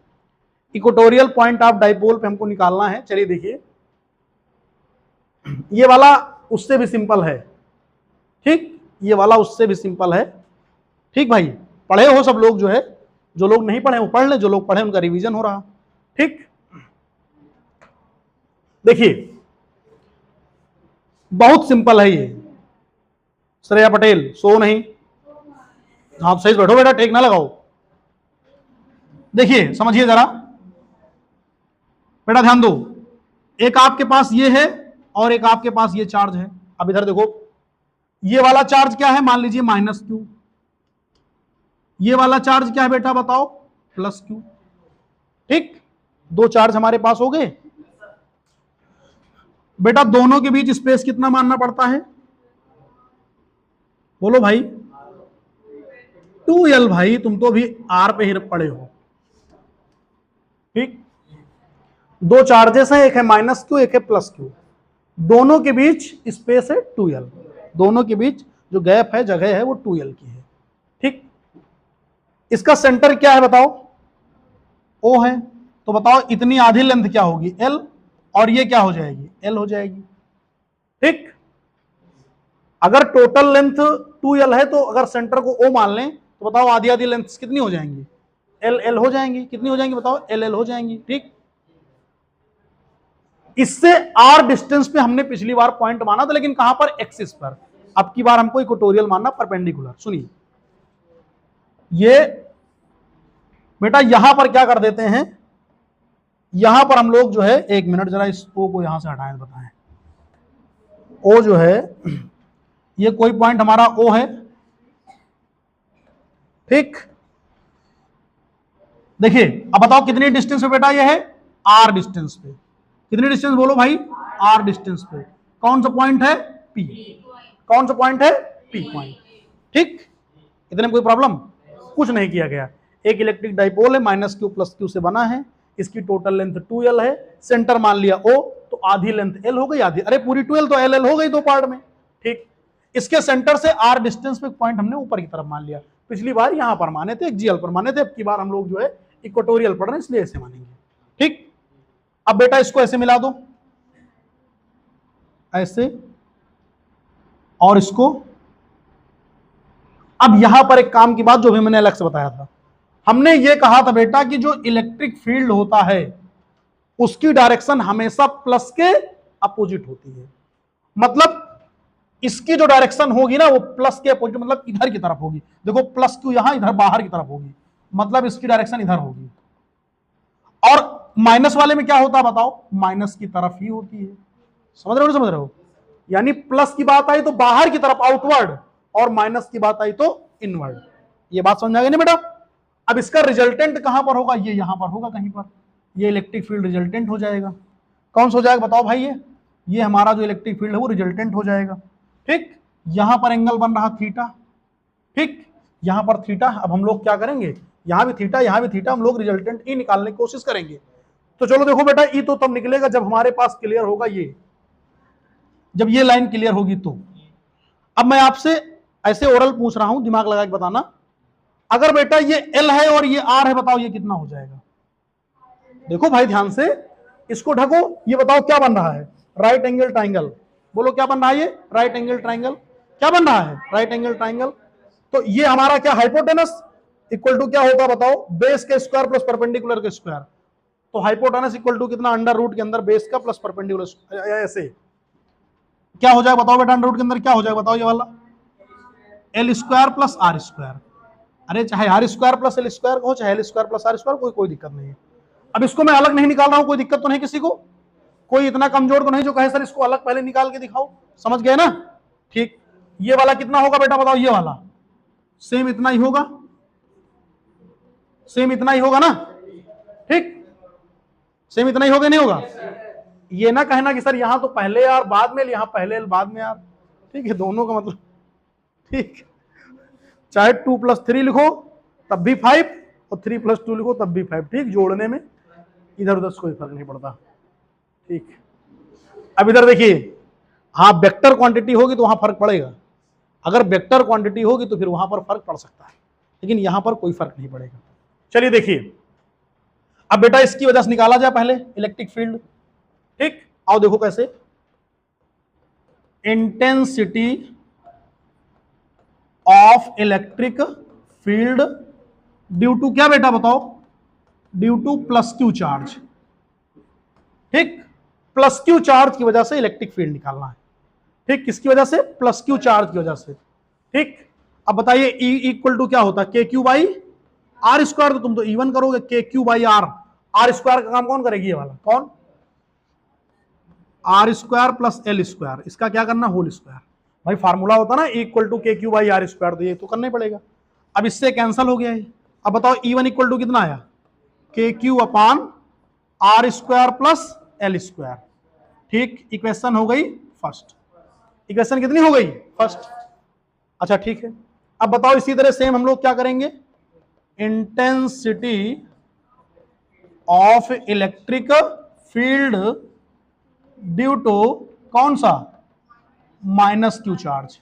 इक्वेटोरियल पॉइंट ऑफ डाइपोल पे हमको निकालना है। चलिए देखिए, ये वाला उससे भी सिंपल है। ठीक, ये वाला उससे भी सिंपल है। ठीक भाई, पढ़े हो सब लोग, जो है जो लोग नहीं पढ़े वो पढ़ लें, जो लोग पढ़े उनका रिवीजन हो रहा। ठीक, देखिए बहुत सिंपल है ये। श्रेया पटेल सो नहीं, आप सही बैठो बेटा, टेक ना लगाओ। देखिए समझिए जरा, बेटा ध्यान दो, एक आपके पास ये है और एक आपके पास ये चार्ज है। अब इधर देखो, ये वाला चार्ज क्या है, मान लीजिए -Q, ये वाला चार्ज क्या है बेटा बताओ, +Q। ठीक, दो चार्ज हमारे पास हो गए। बेटा दोनों के बीच स्पेस कितना मानना पड़ता है, बोलो भाई, 2L। भाई तुम तो भी R पे ही पड़े हो। ठीक, दो चार्जेस हैं, एक है -Q एक है +Q, दोनों के बीच स्पेस है 2L, दोनों के बीच जो गैप है, जगह है, वो 2L की है। ठीक, इसका सेंटर क्या है बताओ, O है, तो बताओ इतनी आधी लेंथ क्या होगी, L, और ये क्या हो जाएगी, L हो जाएगी। ठीक, अगर टोटल लेंथ 2L है तो अगर सेंटर को O मान लें तो बताओ आधी आधी लेंथ कितनी हो जाएंगी, L हो जाएंगी। कितनी हो जाएंगी बताओ, L हो जाएंगी। ठीक, इससे R डिस्टेंस पे हमने पिछली बार पॉइंट माना था, लेकिन कहां पर, एक्सिस पर। अब की बार हमको इक्वेटोरियल मानना, परपेंडिकुलर। सुनिए, ये बेटा यहां पर क्या कर देते हैं, यहां पर हम लोग जो है, एक मिनट जरा इस O को यहां से हटाएं, बताएं। O जो है, ये कोई पॉइंट हमारा O है। ठीक, देखिए अब बताओ कितनी डिस्टेंस पे बेटा ये है, R डिस्टेंस पे। कितनी डिस्टेंस बोलो भाई, R डिस्टेंस पे। कौन सा पॉइंट है, P। कौन सा पॉइंट है, P पॉइंट। ठीक, इतने में कोई प्रॉब्लम, कुछ नहीं किया गया। एक इलेक्ट्रिक डाइपोल है, -Q +Q से बना है, इसकी टोटल लेंथ 2L है, सेंटर मान लिया O, तो आधी लेंथ L हो गई, आधी, अरे पूरी 2L तो L हो गई दो पार्ट में। ठीक, इसके सेंटर से R डिस्टेंस पे पॉइंट हमने ऊपर की तरफ मान लिया। पिछली बार यहां पर माने थे, GL पर माने थे, अब की बार हम लोग जो है इक्वेटोरियल पढ़ रहे हैं, इसलिए ऐसे मानेंगे। ठीक, अब बेटा इसको ऐसे मिला दो, ऐसे, और इसको। अब यहां पर एक काम की बात जो भी मैंने अलग से बताया था, हमने ये कहा था बेटा कि जो इलेक्ट्रिक फील्ड होता है उसकी डायरेक्शन हमेशा प्लस के अपोजिट होती है। मतलब इसकी जो डायरेक्शन होगी ना, वो प्लस के अपोजिट, मतलब इधर की तरफ होगी। देखो +Q यहां, इधर बाहर की तरफ होगी, मतलब इसकी डायरेक्शन इधर होगी। और माइनस वाले में क्या होता है बताओ, माइनस की तरफ ही होती है। समझ रहे हो, समझ रहे हो? यानी प्लस की बात आई तो बाहर की तरफ, आउटवर्ड, और माइनस की बात आई तो इनवर्ड। ये बात समझ आ गई ना बेटा? अब इसका रिजल्टेंट कहां पर होगा, ये यहां पर होगा कहीं पर, ये इलेक्ट्रिक फील्ड रिजल्टेंट हो जाएगा। कौन सा हो जाएगा बताओ भाई, ये हमारा जो इलेक्ट्रिक फील्ड है वो रिजल्टेंट हो जाएगा। ठीक, यहां पर एंगल बन रहा थीटा। ठीक, यहां पर थीटा। अब हम लोग क्या करेंगे, यहां भी थीटा, यहां भी थीटा, हम लोग रिजल्टेंट ई निकालने की कोशिश करेंगे। तो चलो देखो बेटा, ई तो तब निकलेगा जब हमारे पास क्लियर होगा ये, जब ये लाइन क्लियर होगी तो। अब मैं आपसे ऐसे ओरल पूछ रहा हूं, दिमाग लगा के बताना, अगर बेटा ये L है और ये R है, बताओ ये कितना हो जाएगा? देखो भाई ध्यान से, इसको ढको, ये बताओ क्या बन रहा है, राइट एंगल ट्राइंगल। बोलो क्या बन रहा है, ये राइट एंगल ट्राइंगल। क्या बन रहा है, राइट एंगल ट्राइंगल। तो ये हमारा क्या, हाइपोटेनस इक्वल टू क्या होगा बताओ, बेस के स्क्वायर प्लस परपेंडिकुलर के स्क्वायर। तो हाइपोटेनस इक्वल टू कितना, अंडर रूट के अंदर बेस का प्लस परपेंडिकुलर, ऐसे क्या हो जाएगा बताओ बेटा, अंडर रूट के अंदर क्या हो जाएगा बताओ, ये वाला L square plus R square. अरे चाहे R square plus L square हो, चाहे L square plus R square, कोई दिक्कत नहीं है। अब इसको मैं अलग नहीं निकाल रहा हूं, कोई दिक्कत तो नहीं किसी को, कोई इतना कमजोर तो नहीं जो कहे सर इसको अलग पहले निकाल के दिखाओ। समझ गए ना? ठीक, ये वाला कितना होगा बेटा बताओ, ये वाला सेम इतना ही होगा, सेम इतना ही होगा ना? ठीक, सेम इतना ही होगा, नहीं होगा? ये ना कहना कि सर यहां तो पहले R बाद में, यहां पहले L बाद में R। ठीक है, दोनों का मतलब, ठीक, चाहे 2 + 3 लिखो तब भी 5, और 3 + 2 लिखो तब भी 5। ठीक, जोड़ने में इधर उधर कोई फर्क नहीं पड़ता। ठीक, अब इधर देखिए, हाँ वेक्टर क्वांटिटी होगी तो वहां फर्क पड़ेगा, अगर वेक्टर क्वांटिटी होगी तो फिर वहां पर फर्क पड़ सकता है, लेकिन यहां पर कोई फर्क नहीं पड़ेगा। चलिए देखिए, अब बेटा इसकी वजह से निकाला जाए पहले इलेक्ट्रिक फील्ड। ठीक, आओ देखो कैसे, intensity of electric field due to क्या बेटा बताओ, ड्यू टू +Q चार्ज। ठीक, +Q चार्ज की वजह से इलेक्ट्रिक फील्ड निकालना है। ठीक, किसकी वजह से, +Q चार्ज की वजह से। ठीक, अब बताइए E इक्वल टू क्या होता है, KQ/R स्क्वायर, तो तुम तो इवन करोगे, KQ/R। आर स्क्वायर का काम कौन करेगी, ये वाला कौन, R square plus L square, इसका क्या करना, होल स्क्वायर। भाई फार्मूला होता ना equal to K Q by R square, तो ये तो करना ही पड़ेगा। अब इससे कैंसिल हो गया है। अब बताओ E1 इक्वल टू कितना आया, K Q upon R square plus L square. ठीक, इक्वेशन हो गई फर्स्ट। इक्वेशन कितनी हो गई, फर्स्ट। अच्छा ठीक है, अब बताओ इसी तरह सेम हम लोग क्या करेंगे, intensity of electric field due to कौन सा, माइनस क्यू चार्ज।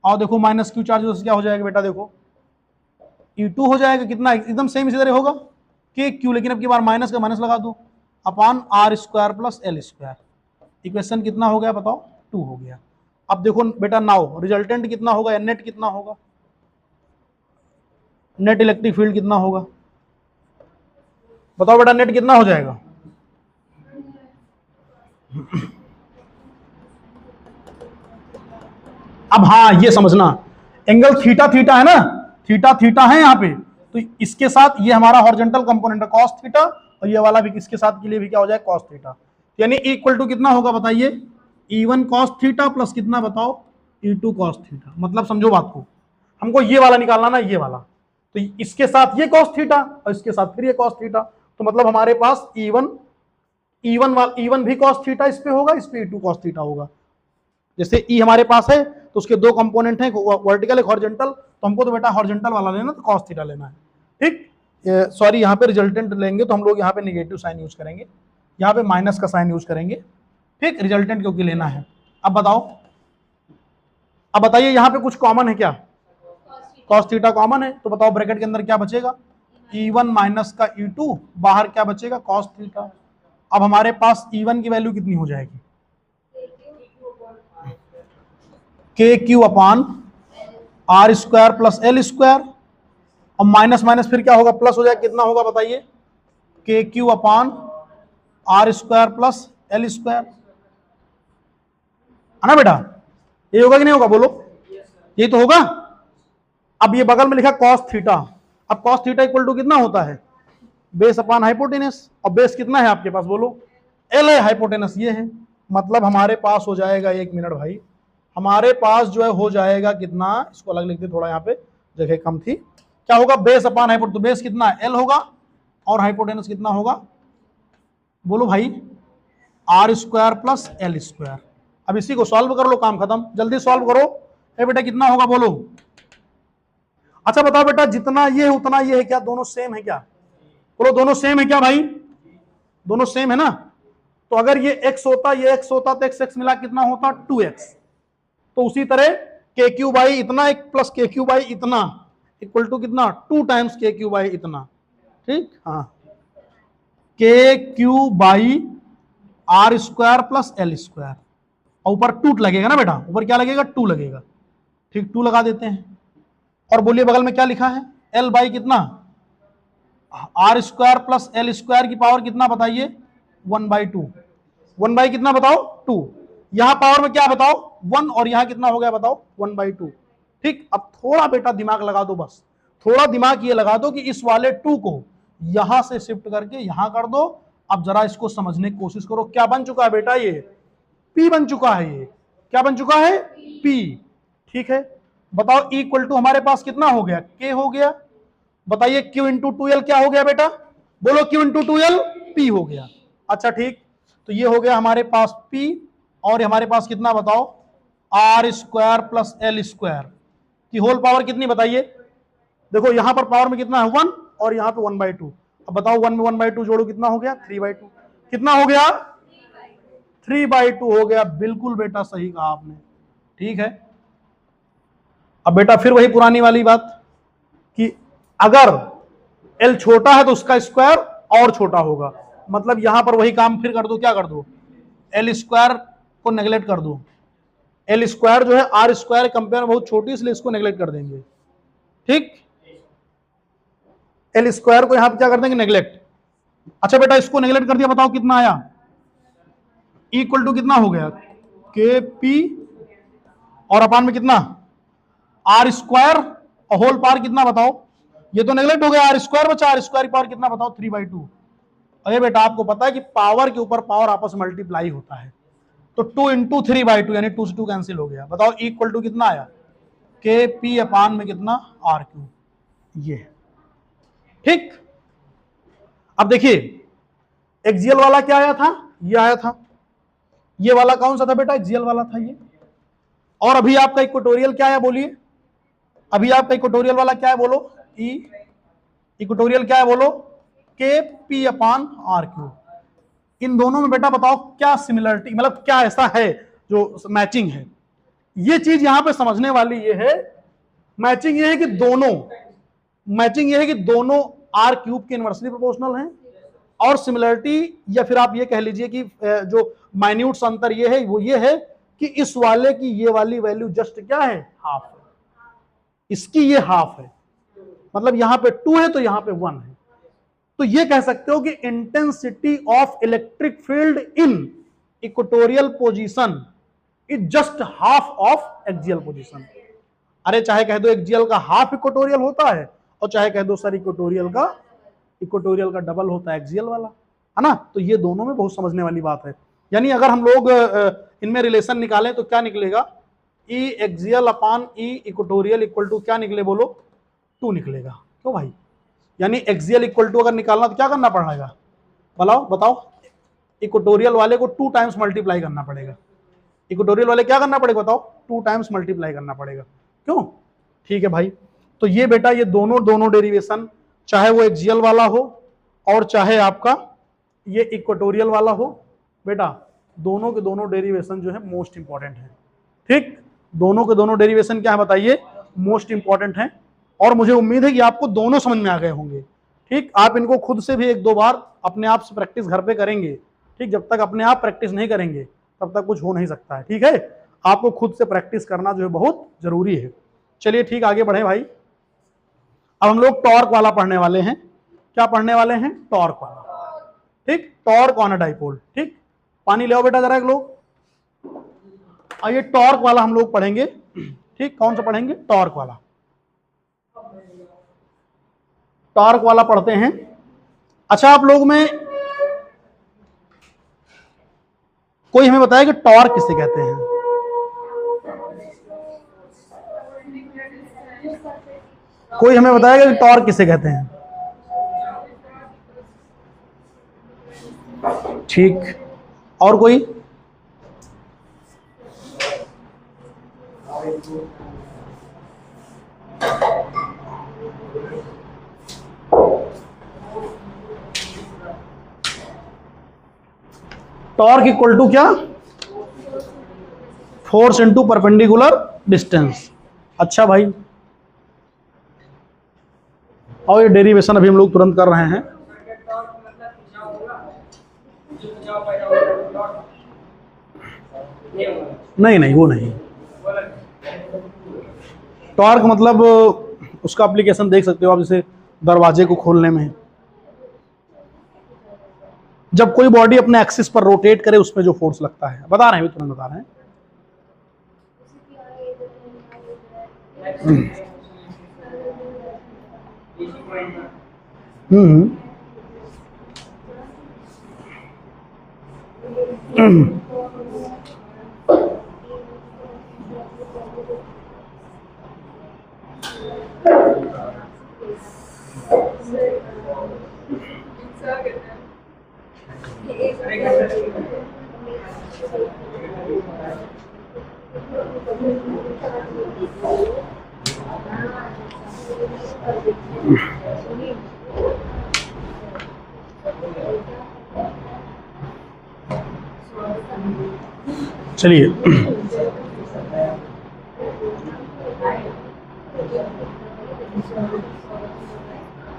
और देखो माइनस क्यू चार्ज क्या हो जाएगा बेटा, देखो E2 हो जाएगा कितना, एकदम सेम इसी तरह होगा के क्यू, लेकिन अब की बार माइनस का माइनस लगा दो, upon R square plus L square. Equation कितना हो गया बताओ, 2 हो गया। अब देखो बेटा नाउ रिजल्टेंट कितना होगा, या नेट कितना होगा, नेट इलेक्ट्रिक फील्ड कितना होगा, बताओ बेटा नेट कितना हो जाएगा। अब हाँ ये समझना, एंगल थीटा थीटा है ना, थीटा थीटा है यहाँ पे, तो इसके साथ ये हमारा हॉरिजॉन्टल कंपोनेंट है कॉस थीटा, और ये वाला भी इसके साथ के लिए भी क्या हो जाए, कॉस थीटा। यानी इक्वल टू कितना होगा बताइए, E1 कॉस थीटा प्लस कितना बताओ, E2 कॉस थीटा। मतलब समझो बात को, हमको ये वाला निकालना ना, ये वाला, तो इसके साथ ये कॉस थीटा और इसके साथ फिर ये कॉस थीटा, तो मतलब हमारे पास E1 भी कॉस थीटा इस पे होगा, इस पे E2 कॉस थीटा होगा। जैसे E हमारे पास है तो उसके दो कंपोनेंट हैं, वर्टिकल एक हॉरिजॉन्टल, तो हमको तो बेटा हॉरिजॉन्टल वाला लेना, तो कॉस थीटा लेना है। ठीक, सॉरी यहाँ पे रिजल्टेंट लेंगे तो हम लोग यहाँ पे नेगेटिव साइन यूज करेंगे, यहाँ पे माइनस का साइन यूज करेंगे। ठीक, रिजल्टेंट क्योंकि लेना है। अब बताओ, अब बताइए यहाँ पे कुछ कॉमन है क्या, कॉस थीटा कॉमन है, तो बताओ ब्रैकेट के अंदर क्या बचेगा, E1 माइनस का E2, बाहर क्या बचेगा, कॉस थीटा। अब हमारे पास E1 की वैल्यू कितनी हो जाएगी, K Q upon R square plus L square, और माइनस माइनस फिर क्या होगा, प्लस हो जाएगा, कितना होगा बताइए, K Q upon R square plus L square, है ना बेटा, ये होगा कि नहीं होगा, बोलो, ये तो होगा। अब ये बगल में लिखा कॉस थीटा, अब कॉस थीटा इक्वल टू कितना होता है, बेस अपान हाइपोटेनस, और बेस कितना है आपके पास, बोलो, एल है, हाइपोटेनस ये है। मतलब हमारे पास हो जाएगा, एक मिनट भाई, हमारे पास जो है हो जाएगा कितना, इसको अलग लिखते, थोड़ा यहाँ पे जगह कम थी, क्या होगा, बेस अपान हाइपोटेनस, तो बेस कितना एल होगा और हाइपोटेनस कितना होगा, बोलो भाई, R square plus L square. अब इसी को सॉल्व कर लो, काम खत्म, जल्दी सॉल्व करो। बेटा कितना होगा बोलो, अच्छा बताओ बेटा, जितना ये है उतना ये है क्या, दोनों सेम है क्या, बोलो दोनों सेम है क्या भाई, दोनों सेम है ना। तो अगर ये x होता, ये x होता, तो x x मिला कितना होता, 2x। तो उसी तरह के क्यू बाई इतना एक प्लस के क्यू बाई इतना इक्वल टू कितना, 2 टाइम्स के क्यू बाई इतना। ठीक, हाँ, K Q by R square plus L square, और ऊपर 2 लगेगा ना बेटा, ऊपर क्या लगेगा, 2 लगेगा। ठीक, 2 लगा देते हैं, और बोलिए बगल में क्या लिखा है, एल बाई कितना, R square plus L square की पावर कितना बताइए, 1/2, 1 बाई कितना बताओ, 2, यहां पावर में क्या बताओ 1, और यहां कितना हो गया बताओ, 1/2। ठीक, अब थोड़ा बेटा दिमाग लगा दो, बस थोड़ा दिमाग ये लगा दो कि इस वाले 2 को यहां से शिफ्ट करके यहां कर दो। अब जरा इसको समझने की कोशिश करो, क्या बन चुका है बेटा, ये P बन चुका है, ये क्या बन चुका है, P। ठीक है, बताओ इक्वल टू हमारे पास कितना हो गया, K हो गया। बताइए Q इंटू 2L क्या हो गया बेटा, बोलो Q इंटू 2L P हो गया। अच्छा ठीक, तो ये हो गया हमारे पास P, और हमारे पास कितना बताओ, R square plus L square की होल पावर कितनी बताइए। देखो यहां पर पावर में कितना है 1, और यहां पे 1/2। अब बताओ 1 में 1/2 जोड़ो कितना हो गया, 3/2। कितना हो गया, 3/2 हो गया। बिल्कुल बेटा सही कहा आपने। ठीक है, अब बेटा फिर वही पुरानी वाली बात कि अगर L छोटा है तो उसका स्क्वायर और छोटा होगा। मतलब यहां पर वही काम फिर कर दो, क्या कर दो, L स्क्वायर को नेगलेक्ट कर दो। L स्क्वायर जो है आर स्क्वायर कंपेयर में बहुत छोटी, इसलिए इसको नेगलेक्ट कर देंगे। ठीक, L स्क्वायर को यहां पे क्या कर देंगे, नेगलेक्ट। अच्छा बेटा इसको नेगलेक्ट कर दिया, बताओ कितना आया, इक्वल टू कितना हो गया, के पी, और अपान में कितना, आर स्क्वायर, और होल पावर कितना बताओ, ये तो नेगलेक्ट हो गया, आर स्क्वायर बचा, आर स्क्वायर की पावर कितना बताओ 3/2। अरे बेटा आपको पता है कि पावर के ऊपर पावर आपस में मल्टीप्लाई होता है, तो 2 इंटू 3/2 यानी 2 से 2 कैंसिल हो गया। बताओ इक्वल टू कितना आया, के पी अपान में कितना आर क्यूब, ये ठीक। अब देखिए एक्सियल वाला क्या आया था, ये आया था, ये वाला कौन सा था बेटा, एक्सियल वाला था ये। और अभी आपका इक्वेटोरियल क्या है बोलिए, अभी आपका इक्वेटोरियल वाला क्या है बोलो, ई इक्वेटोरियल क्या है बोलो, के पी अपान आर क्यूब। इन दोनों में बेटा बताओ क्या सिमिलरिटी, मतलब क्या ऐसा है जो मैचिंग है। ये चीज यहां पे समझने वाली ये है, मैचिंग ये है कि दोनों, मैचिंग ये है कि दोनों आर क्यूब के इनवर्सली प्रोपोर्शनल हैं, और सिमिलरिटी या फिर आप ये कह लीजिए कि जो माइन्यूट अंतर ये है वो ये है कि इस वाले की ये वाली वैल्यू जस्ट क्या है, हाफ है, इसकी ये हाफ है, मतलब यहां पे 2 है तो यहां पे 1 है। तो ये कह सकते हो कि intensity of electric field in equatorial position is just half of axial position. अरे चाहे कह दो एक्सियल का हाफ इक्वेटोरियल होता है, और चाहे कह दो सर इक्वेटोरियल का डबल होता है एक्सियल वाला, है ना। तो ये दोनों में बहुत समझने वाली बात है। यानी अगर हम लोग इनमें रिलेशन निकालें तो क्या निकलेगा, E axial upon E equatorial equal to क्या निकले बोलो, 2 निकलेगा। क्यों भाई, यानी एक्सियल इक्वल टू अगर निकालना तो क्या करना पड़ेगा, बताओ इक्वेटोरियल वाले को 2 टाइम्स मल्टीप्लाई करना पड़ेगा, इक्वेटोरियल वाले क्या करना पड़ेगा बताओ, 2 टाइम्स मल्टीप्लाई करना पड़ेगा। क्यों, ठीक है भाई। तो ये बेटा ये दोनों डेरिवेशन, चाहे वो एक्सियल वाला हो और चाहे आपका ये इक्वेटोरियल वाला हो, बेटा दोनों के दोनों डेरिवेशन जो है मोस्ट इंपॉर्टेंट है, ठीक। दोनों के दोनों डेरिवेशन क्या है बताइए, मोस्ट इंपॉर्टेंट है। और मुझे उम्मीद है कि आपको दोनों समझ में आ गए होंगे, ठीक। आप इनको खुद से भी 1-2 बार अपने आप से प्रैक्टिस घर पे करेंगे, ठीक। जब तक अपने आप प्रैक्टिस नहीं करेंगे तब तक कुछ हो नहीं सकता है, ठीक है। आपको खुद से प्रैक्टिस करना जो है बहुत जरूरी है। चलिए ठीक, आगे बढ़े भाई। अब हम लोग टॉर्क वाला पढ़ने वाले हैं। क्या पढ़ने वाले हैं, टॉर्क वाला, ठीक। टॉर्क ऑन अ डाइपोल, ठीक। पानी ले आओ बेटा जरा एक लोग। ये टॉर्क वाला हम लोग पढ़ेंगे, ठीक। कौन सा पढ़ेंगे, टॉर्क वाला, टॉर्क वाला पढ़ते हैं। अच्छा आप लोग में कोई हमें बताया कि टॉर्क किसे कहते हैं, कोई हमें बताएगा कि टॉर्क किसे कहते हैं, ठीक। और कोई, टॉर्क इक्वल टू क्या, फोर्स इनटू परपेंडिकुलर डिस्टेंस। अच्छा भाई, और ये डेरिवेशन अभी हम लोग तुरंत कर रहे हैं। नहीं वो नहीं, टॉर्क मतलब उसका एप्लीकेशन देख सकते हो आप, जैसे दरवाजे को खोलने में, जब कोई बॉडी अपने एक्सिस पर रोटेट करे उसमें जो फोर्स लगता है, बता रहे हैं तुरंत बता रहे हैं।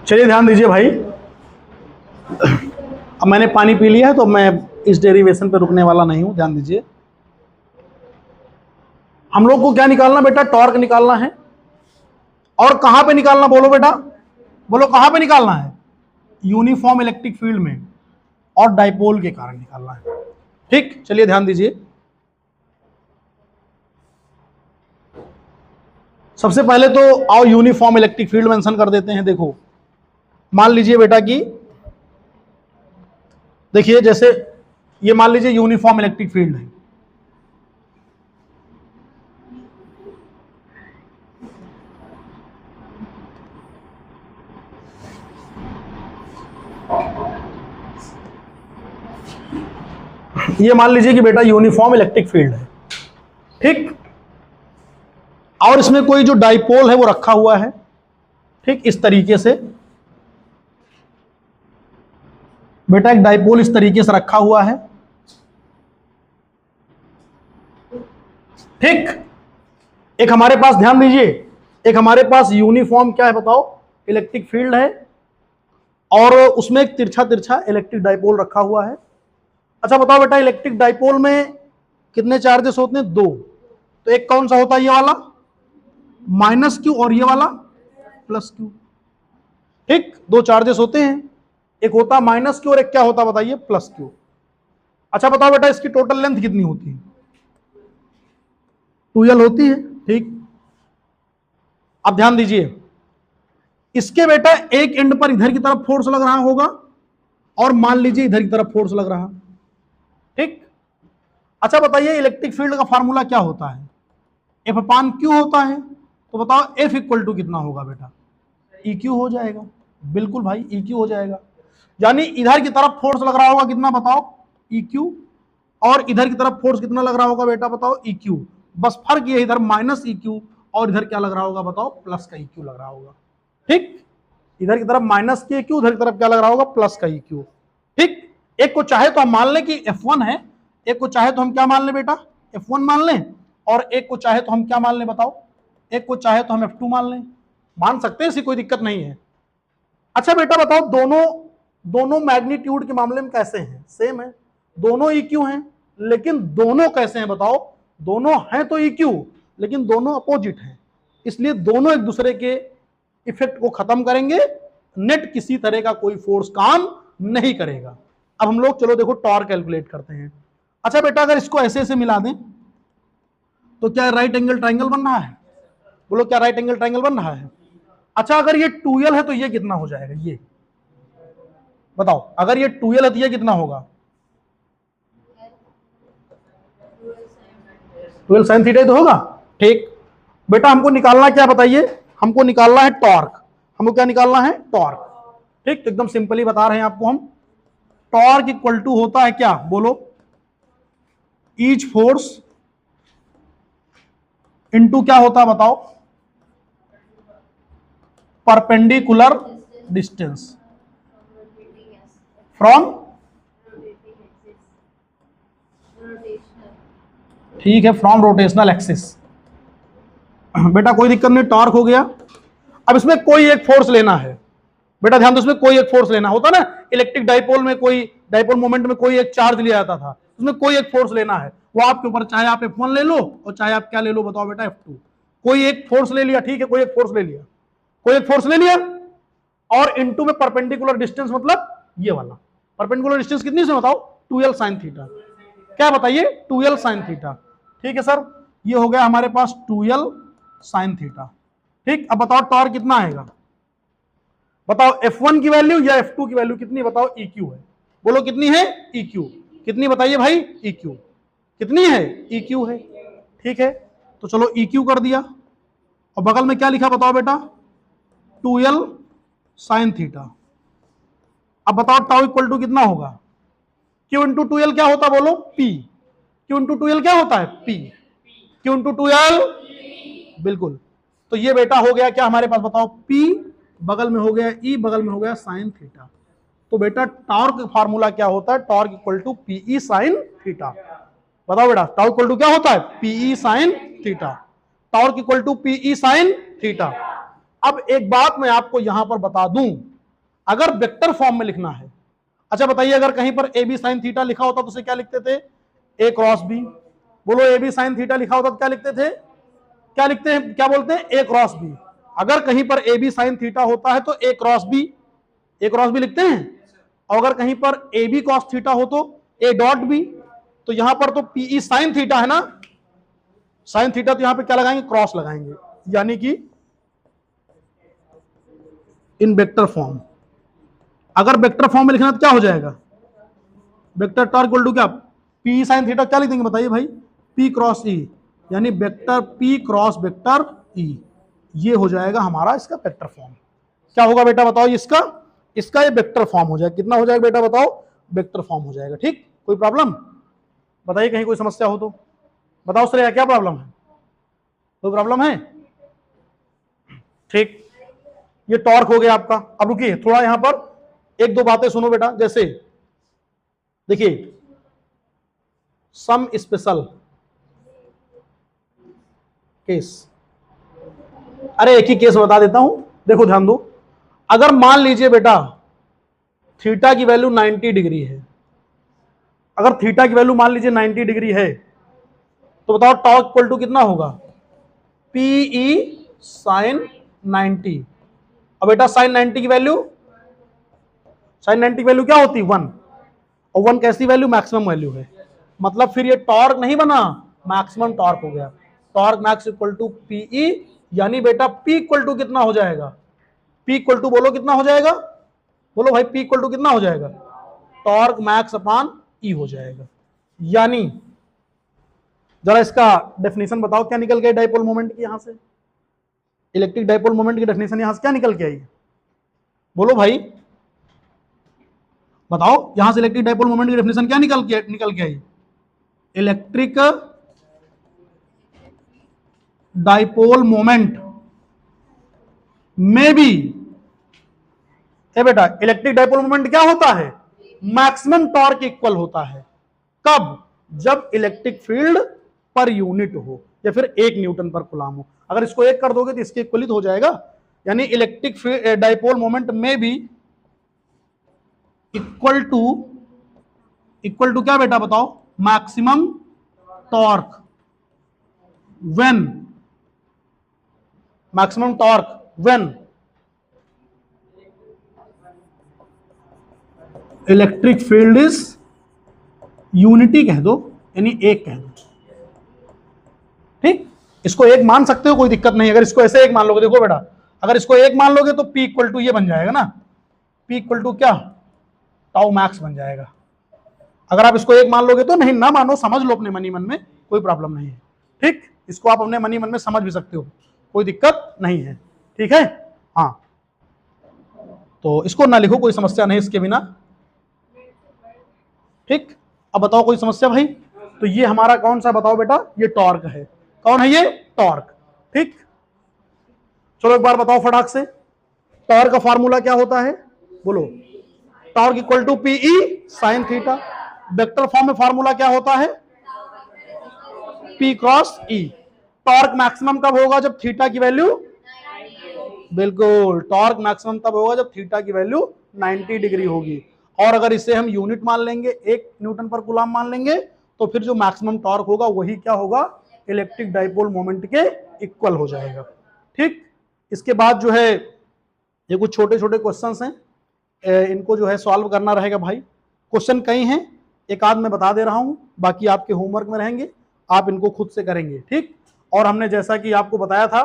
चलिए ध्यान दीजिए भाई। अब मैंने पानी पी लिया है तो मैं इस डेरिवेशन पे रुकने वाला नहीं हूं, ध्यान दीजिए। हम लोग को क्या निकालना बेटा, टॉर्क निकालना है। और कहां पे निकालना बोलो बेटा, बोलो कहां पे निकालना है, यूनिफॉर्म इलेक्ट्रिक फील्ड में और डाइपोल के कारण निकालना है, ठीक। चलिए ध्यान दीजिए, सबसे पहले तो आओ यूनिफॉर्म इलेक्ट्रिक फील्ड मेंशन कर देते हैं। देखो मान लीजिए बेटा कि देखिए जैसे ये मान लीजिए यूनिफॉर्म इलेक्ट्रिक फील्ड है। ये मान लीजिए कि बेटा यूनिफॉर्म इलेक्ट्रिक फील्ड है, ठीक। और इसमें कोई जो डाइपोल है वो रखा हुआ है, ठीक। इस तरीके से बेटा एक डाइपोल इस तरीके से रखा हुआ है, ठीक। एक हमारे पास ध्यान दीजिए, एक हमारे पास यूनिफॉर्म क्या है बताओ, इलेक्ट्रिक फील्ड है, और उसमें एक तिरछा तिरछा इलेक्ट्रिक डाइपोल रखा हुआ है। अच्छा बताओ बेटा इलेक्ट्रिक डाइपोल में कितने चार्जेस होते हैं? 2। तो एक कौन सा होता है? ये वाला माइनस क्यू और ये वाला प्लस क्यू, ठीक। 2 चार्जेस होते हैं, एक होता माइनस क्यू और एक क्या होता बताइए? Plus Q. अच्छा बताओ बेटा इसकी टोटल लेंथ कितनी होती है? 2l होती है, ठीक। अब ध्यान दीजिए, इसके बेटा एक एंड पर इधर की तरफ फोर्स लग रहा होगा और मान लीजिए इधर की तरफ फोर्स लग रहा, ठीक। अच्छा बताइए इलेक्ट्रिक फील्ड का फार्मूला क्या होता है? F अपान Q होता है। तो बताओ F इक्वल टू कितना होगा बेटा? EQ हो जाएगा। बिल्कुल भाई EQ हो जाएगा, यानी इधर की तरफ फोर्स लग रहा होगा कितना बताओ? EQ, और इधर की तरफ फोर्स कितना लग रहा होगा बेटा बताओ? EQ। बस फर्क ये इधर माइनस EQ और इधर क्या लग रहा होगा बताओ? प्लस का EQ लग रहा होगा, ठीक। इधर की तरफ माइनस की EQ, उधर की तरफ क्या लग रहा होगा? प्लस का EQ, ठीक। एक को चाहे तो हम मान लें कि F1 है, एक को चाहे तो हम क्या मान लें बेटा? F1 मान लें, और एक को चाहे तो हम क्या मान लें बताओ? एक को चाहे तो हम F2 मान लें। मान सकते हैं, इसकी कोई दिक्कत नहीं है। अच्छा बेटा बताओ दोनों मैग्नीट्यूड के मामले में कैसे हैं? सेम है, दोनों EQ हैं, लेकिन दोनों कैसे हैं बताओ? दोनों हैं तो EQ, लेकिन दोनों अपोजिट हैं, इसलिए दोनों एक दूसरे के इफेक्ट को खत्म करेंगे, नेट किसी तरह का कोई फोर्स काम नहीं करेगा। अब हम लोग चलो देखो टॉर्क कैलकुलेट करते हैं। अच्छा बेटा अगर इसको ऐसे ऐसे मिला दें तो क्या राइट एंगल ट्रायंगल बन रहा है? बोलो क्या राइट एंगल ट्रायंगल बन रहा है? अच्छा अगर ये 2l है तो ये कितना हो जाएगा? ये बताओ, अगर ये 2l है तो ये कितना होगा? 12 sin थीटा तो होगा, ठीक। बेटा हमको निकालना क्या बताइए? हमको निकालना है टॉर्क। हमको क्या निकालना है? टॉर्क, ठीक। तो एकदम सिंपली बता रहे हैं आपको हम, टॉर्क इक्वल टू होता है क्या? बोलो ईच फोर्स इनटू क्या होता है बताओ? परपेंडिकुलर डिस्टेंस फ्रॉम, ठीक है, फ्रॉम रोटेशनल एक्सिस। बेटा कोई दिक्कत नहीं, टॉर्क हो गया। अब इसमें कोई एक फोर्स लेना है बेटा, ध्यान दो, इसमें कोई एक फोर्स लेना होता ना, इलेक्ट्रिक डाइपोल में कोई डाइपोल मोमेंट में कोई एक चार्ज लिया जाता था, उसमें कोई एक फोर्स लेना है, वो आपके ऊपर, चाहे आप F1 ले लो और चाहे आप क्या ले लो बताओ बेटा? F2। कोई एक फोर्स ले लिया, ठीक है, कोई एक फोर्स ले लिया, कोई एक फोर्स ले लिया, और इनटू में परपेंडिकुलर डिस्टेंस, मतलब ये वाला परपेंडिकुलर डिस्टेंस कितनी से बताओ? 2l sin theta. क्या बताइए? 2l sin थीटा, ठीक है सर। ये हो गया हमारे पास 2l sin थीटा, ठीक। अब बताओ टॉर्क कितना आएगा? बताओ F1 की वैल्यू या F2 की वैल्यू कितनी बताओ? EQ है। बोलो कितनी है? EQ कितनी बताइए भाई? EQ कितनी है? EQ है, ठीक है। तो चलो EQ कर दिया, और बगल में क्या लिखा बताओ बेटा? 2l sin theta. अब बताओ टाउ इक्वल टू कितना होगा? Q इंटू 2l क्या होता बोलो? P। Q इंटू 2l क्या होता है? P। Q इंटू 2l, बिल्कुल। तो ये बेटा हो गया क्या हमारे पास बताओ? P, बगल में हो गया E, बगल में हो गया sin थीटा। तो बेटा टॉर्क फार्मूला क्या होता है? Torque equal to PE sin theta. बताओ बेटा टॉर्क इक्वल टू क्या होता है? PE sin theta. Torque equal to PE sin theta. अब एक बात मैं आपको यहां पर बता दूं, अगर वेक्टर फॉर्म में लिखना है, अच्छा बताइए अगर कहीं पर AB sin थीटा लिखा होता तो उसे क्या लिखते थे? A cross B। बोलो AB sin थीटा लिखा होता तो क्या लिखते थे? क्या लिखते हैं? क्या बोलते हैं? A cross B। अगर कहीं पर AB sin थीटा होता है तो A cross B, A cross B लिखते हैं, और अगर कहीं पर AB cos थीटा हो तो A डॉट B। तो यहां पर तो PE sin थीटा है ना, sin थीटा, तो यहां पे क्या लगाएंगे? क्रॉस लगाएंगे। यानी कि इन वेक्टर फॉर्म। अगर वेक्टर फॉर्म में लिखना तो क्या हो जाएगा, वेक्टर टॉर्क इक्वल टू क्या, पी साइन थीटा, क्या लिख देंगे बताइए भाई, पी क्रॉस ई, यानी vector P cross vector E, ये हो जाएगा हमारा इसका वेक्टर फॉर्म। क्या होगा बेटा बताओ, इसका इसका ये वेक्टर फॉर्म हो जाएगा। कितना हो जाएगा बेटा बताओ, वेक्टर फॉर्म हो जाएगा। ठीक, कोई प्रॉब्लम बताइए, कहीं कोई समस्या हो तो बताओ सर, क्या प्रॉब्लम है, कोई प्रॉब्लम है? ठीक, ये टॉर्क हो गया आपका। अब रुकिए थोड़ा यहां पर एक दो बातें सुनो बेटा, जैसे देखिए सम स्पेशल केस, अरे एक ही केस बता देता हूं, देखो ध्यान दो। अगर मान लीजिए बेटा थीटा की वैल्यू 90 डिग्री है, अगर थीटा की वैल्यू मान लीजिए 90 डिग्री है, तो बताओ टॉर्क इक्वल टू कितना होगा, पीई साइन 90। अब बेटा साइन 90 की वैल्यू, साइन 90 की वैल्यू क्या होती है, 1, और 1 कैसी वैल्यू, मैक्सिमम वैल्यू है। मतलब फिर ये टॉर्क नहीं बना, मैक्सिमम टॉर्क हो गया। Torque max equal to PE, यानी बेटा पी इक्वल टू कितना हो जाएगा, पी इक्वल टू बोलो कितना हो जाएगा, बोलो भाई पी इक्वल टू कितना हो जाएगा, टॉर्क मैक्स अपान ई हो जाएगा। यानी जरा इसका डेफिनेशन बताओ, क्या निकल गया डाइपोल मोमेंट की, यहां से इलेक्ट्रिक डाइपोल मोमेंट की डेफिनेशन यहां से क्या निकल के आई, बोलो भाई बताओ, यहां से इलेक्ट्रिक डाइपोल मोमेंट की डेफिनेशन क्या निकल के आई, इलेक्ट्रिक डाइपोल मोमेंट में भी, ए बेटा इलेक्ट्रिक डाइपोल मोमेंट क्या होता है, मैक्सिमम टॉर्क इक्वल होता है। कब, जब इलेक्ट्रिक फील्ड पर यूनिट हो, या फिर 1 न्यूटन पर कूलम हो। अगर इसको 1 कर दोगे तो इसके इक्वलित हो जाएगा। यानी इलेक्ट्रिक डाइपोल मोमेंट में भी इक्वल टू क्या बेटा बताओ, maximum torque when, maximum torque when electric field is unity कह दो, यानी 1 कह दो। ठीक, इसको 1 मान सकते हो, कोई दिक्कत नहीं। अगर इसको ऐसे 1 मान लोगे, देखो बेटा अगर इसको 1 मान लोगे तो P इक्वल टू ये बन जाएगा ना, P इक्वल टू क्या, टाउ मैक्स बन जाएगा। अगर आप इसको 1 मान लोगे तो, नहीं ना मानो, समझ लो अपने मनी मन में, कोई प्रॉब्लम नहीं है। ठीक, इसको आप अपने मनी मन में समझ भी सकते हो, कोई दिक्कत नहीं है। ठीक है, हाँ तो इसको ना लिखो, कोई समस्या नहीं इसके बिना। ठीक, अब बताओ कोई समस्या भाई। तो ये हमारा कौन सा बताओ बेटा, ये टॉर्क है। कौन है ये, टॉर्क। ठीक, चलो एक बार बताओ फटाक से, टॉर्क का फार्मूला क्या होता है, बोलो, torque equal to PE sine theta. Vector form में फार्मूला क्या होता है, P cross E. Torque maximum कब होगा, जब थीटा की वैल्यू, बिल्कुल टॉर्क मैक्सिमम तब होगा जब थीटा की वैल्यू 90 डिग्री होगी। और अगर इसे हम यूनिट मान लेंगे, 1 न्यूटन पर कूलम मान लेंगे, तो फिर जो मैक्सिमम टॉर्क होगा वही क्या होगा, इलेक्ट्रिक डाइपोल मोमेंट के इक्वल हो जाएगा। ठीक, इसके बाद जो है ये कुछ छोटे छोटे क्वेश्चंस हैं, इनको जो है सॉल्व करना रहेगा भाई। क्वेश्चन कई हैं, एक आध मैं बता दे रहा हूं, बाकी आपके होमवर्क में रहेंगे, आप इनको खुद से करेंगे। ठीक, और हमने जैसा कि आपको बताया था,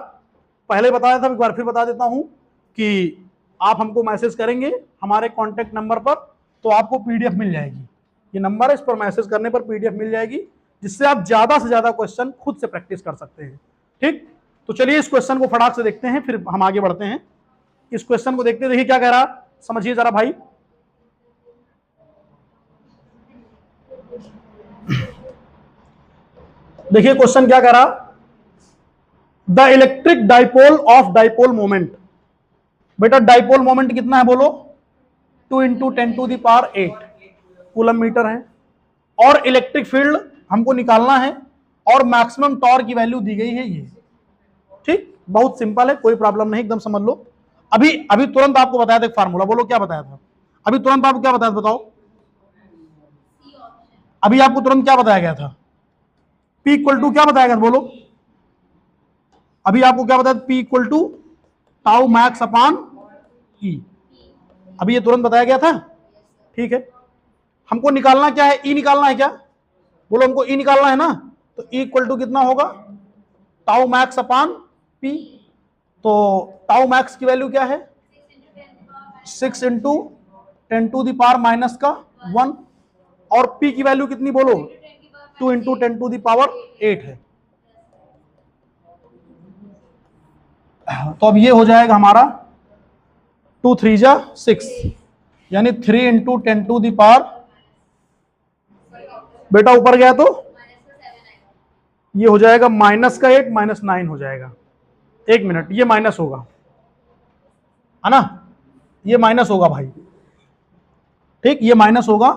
पहले बताया था, एक बार फिर बता देता हूं कि आप हमको मैसेज करेंगे हमारे कॉन्टेक्ट नंबर पर, तो आपको पीडीएफ मिल जाएगी। ये नंबर है, इस पर मैसेज करने पर पीडीएफ मिल जाएगी, जिससे आप ज्यादा से ज्यादा क्वेश्चन खुद से प्रैक्टिस कर सकते हैं। ठीक, तो चलिए इस क्वेश्चन को फटाक से देखते हैं, फिर हम आगे बढ़ते हैं। इस क्वेश्चन को देखते, देखिए क्या कह रहा, समझिए जरा भाई। देखिए क्वेश्चन क्या कह रहा, the electric dipole of dipole moment. बेटा डाइपोल मोमेंट कितना है बोलो, 2 × 10⁸ कूलम मीटर है, और इलेक्ट्रिक फील्ड हमको निकालना है, और मैक्सिमम टॉर्क की वैल्यू दी गई है ये। ठीक, बहुत सिंपल है, कोई प्रॉब्लम नहीं, एकदम समझ लो। अभी तुरंत आपको बताया था एक फार्मूला, बोलो क्या बताया था, अभी तुरंत आपको क्या बताया था बताओ, अभी आपको तुरंत क्या बताया गया था, P इक्वल टू क्या बताया गया था बोलो, अभी आपको क्या बताया था, P equal to tau max upon E, अभी ये तुरंत बताया गया था। ठीक है, हमको निकालना क्या है, ई निकालना है क्या, बोलो हमको ई निकालना है ना, तो ई इक्वल टू कितना होगा, टाउ मैक्स अपान P। तो टाउ मैक्स की वैल्यू क्या है? 6 into 10 to the power minus का 1। और P की वैल्यू कितनी बोलो? 2 इंटू 10 टू द पावर 8 है। तो अब ये हो जाएगा हमारा 2 3 जा 6, यानी 3 इंटू 10 टू द पावर, बेटा ऊपर गया तो ये हो जाएगा माइनस का 8 माइनस 9 हो जाएगा। एक मिनट, ये माइनस होगा है ना, ये माइनस होगा भाई, ठीक, ये माइनस होगा।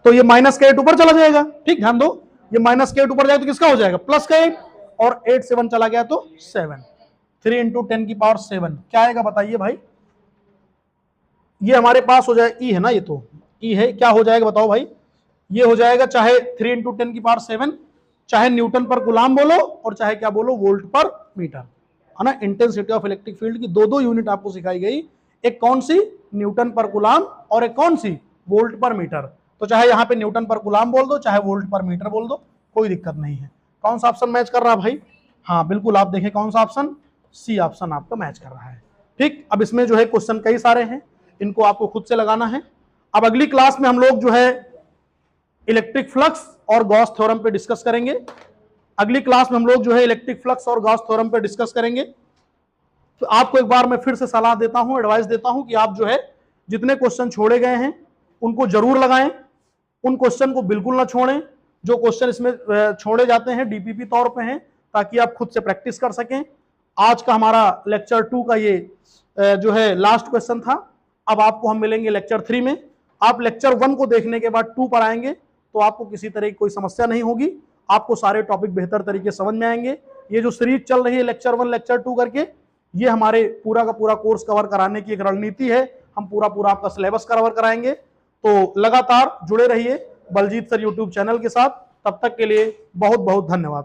तो ये माइनस का 8 ऊपर चला जाएगा, ठीक, ध्यान दो, ये माइनस का 8 ऊपर जाएगा तो किसका हो जाएगा? प्लस का 8, और 8 से 1 चला गया तो 7। 3 इंटू 10 की पावर 7 क्या आएगा बताइए भाई? ये हमारे पास हो जाए ई है ना, ये तो ई है, क्या हो जाएगा बताओ भाई? ये हो जाएगा चाहे 3 इंटू 10 की पावर 7, चाहे न्यूटन पर कूलाम बोलो और चाहे क्या बोलो, वोल्ट पर मीटर, है ना। इंटेंसिटी ऑफ इलेक्ट्रिक फील्ड की दो यूनिट आपको सिखाई गई, एक कौन सी? न्यूटन पर कूलाम, और एक कौन सी? वोल्ट पर मीटर। तो चाहे यहाँ पे न्यूटन पर कूलाम बोल दो, चाहे वोल्ट पर मीटर बोल दो, कोई दिक्कत नहीं है। कौन सा ऑप्शन मैच कर रहा है भाई? हाँ बिल्कुल, आप देखें कौन सा ऑप्शन? सी ऑप्शन आपका मैच कर रहा है, ठीक। अब इसमें जो है क्वेश्चन कई सारे हैं, इनको आपको खुद से लगाना है। अब अगली क्लास में हम लोग जो है इलेक्ट्रिक फ्लक्स और गॉस थ्योरम पे डिस्कस करेंगे। अगली क्लास में हम लोग जो है इलेक्ट्रिक फ्लक्स और गॉस थ्योरम पे डिस्कस करेंगे। तो आपको एक बार मैं फिर से सलाह देता हूं, एडवाइस देता हूं कि आप जो है जितने क्वेश्चन छोड़े गए हैं उनको जरूर लगाएं, उन क्वेश्चन को बिल्कुल ना छोड़ें। जो क्वेश्चन इसमें छोड़े जाते हैं डीपीपी तौर पे हैं, ताकि आप खुद से प्रैक्टिस कर सकें। आज का हमारा लेक्चर 2 का ये जो है लास्ट क्वेश्चन था। अब आपको हम मिलेंगे लेक्चर 3 में। आप लेक्चर 1 को देखने के बाद 2 पर आएंगे तो आपको किसी तरह की कोई समस्या नहीं होगी, आपको सारे टॉपिक बेहतर तरीके से समझ में आएंगे। ये जो सीरीज चल रही है लेक्चर 1 लेक्चर 2 करके, ये हमारे पूरा का पूरा कोर्स कवर कराने की एक रणनीति है। हम पूरा आपका सिलेबस कवर कराएंगे। तो लगातार जुड़े रहिए बलजीत सर यूट्यूब चैनल के साथ। तब तक के लिए बहुत बहुत धन्यवाद।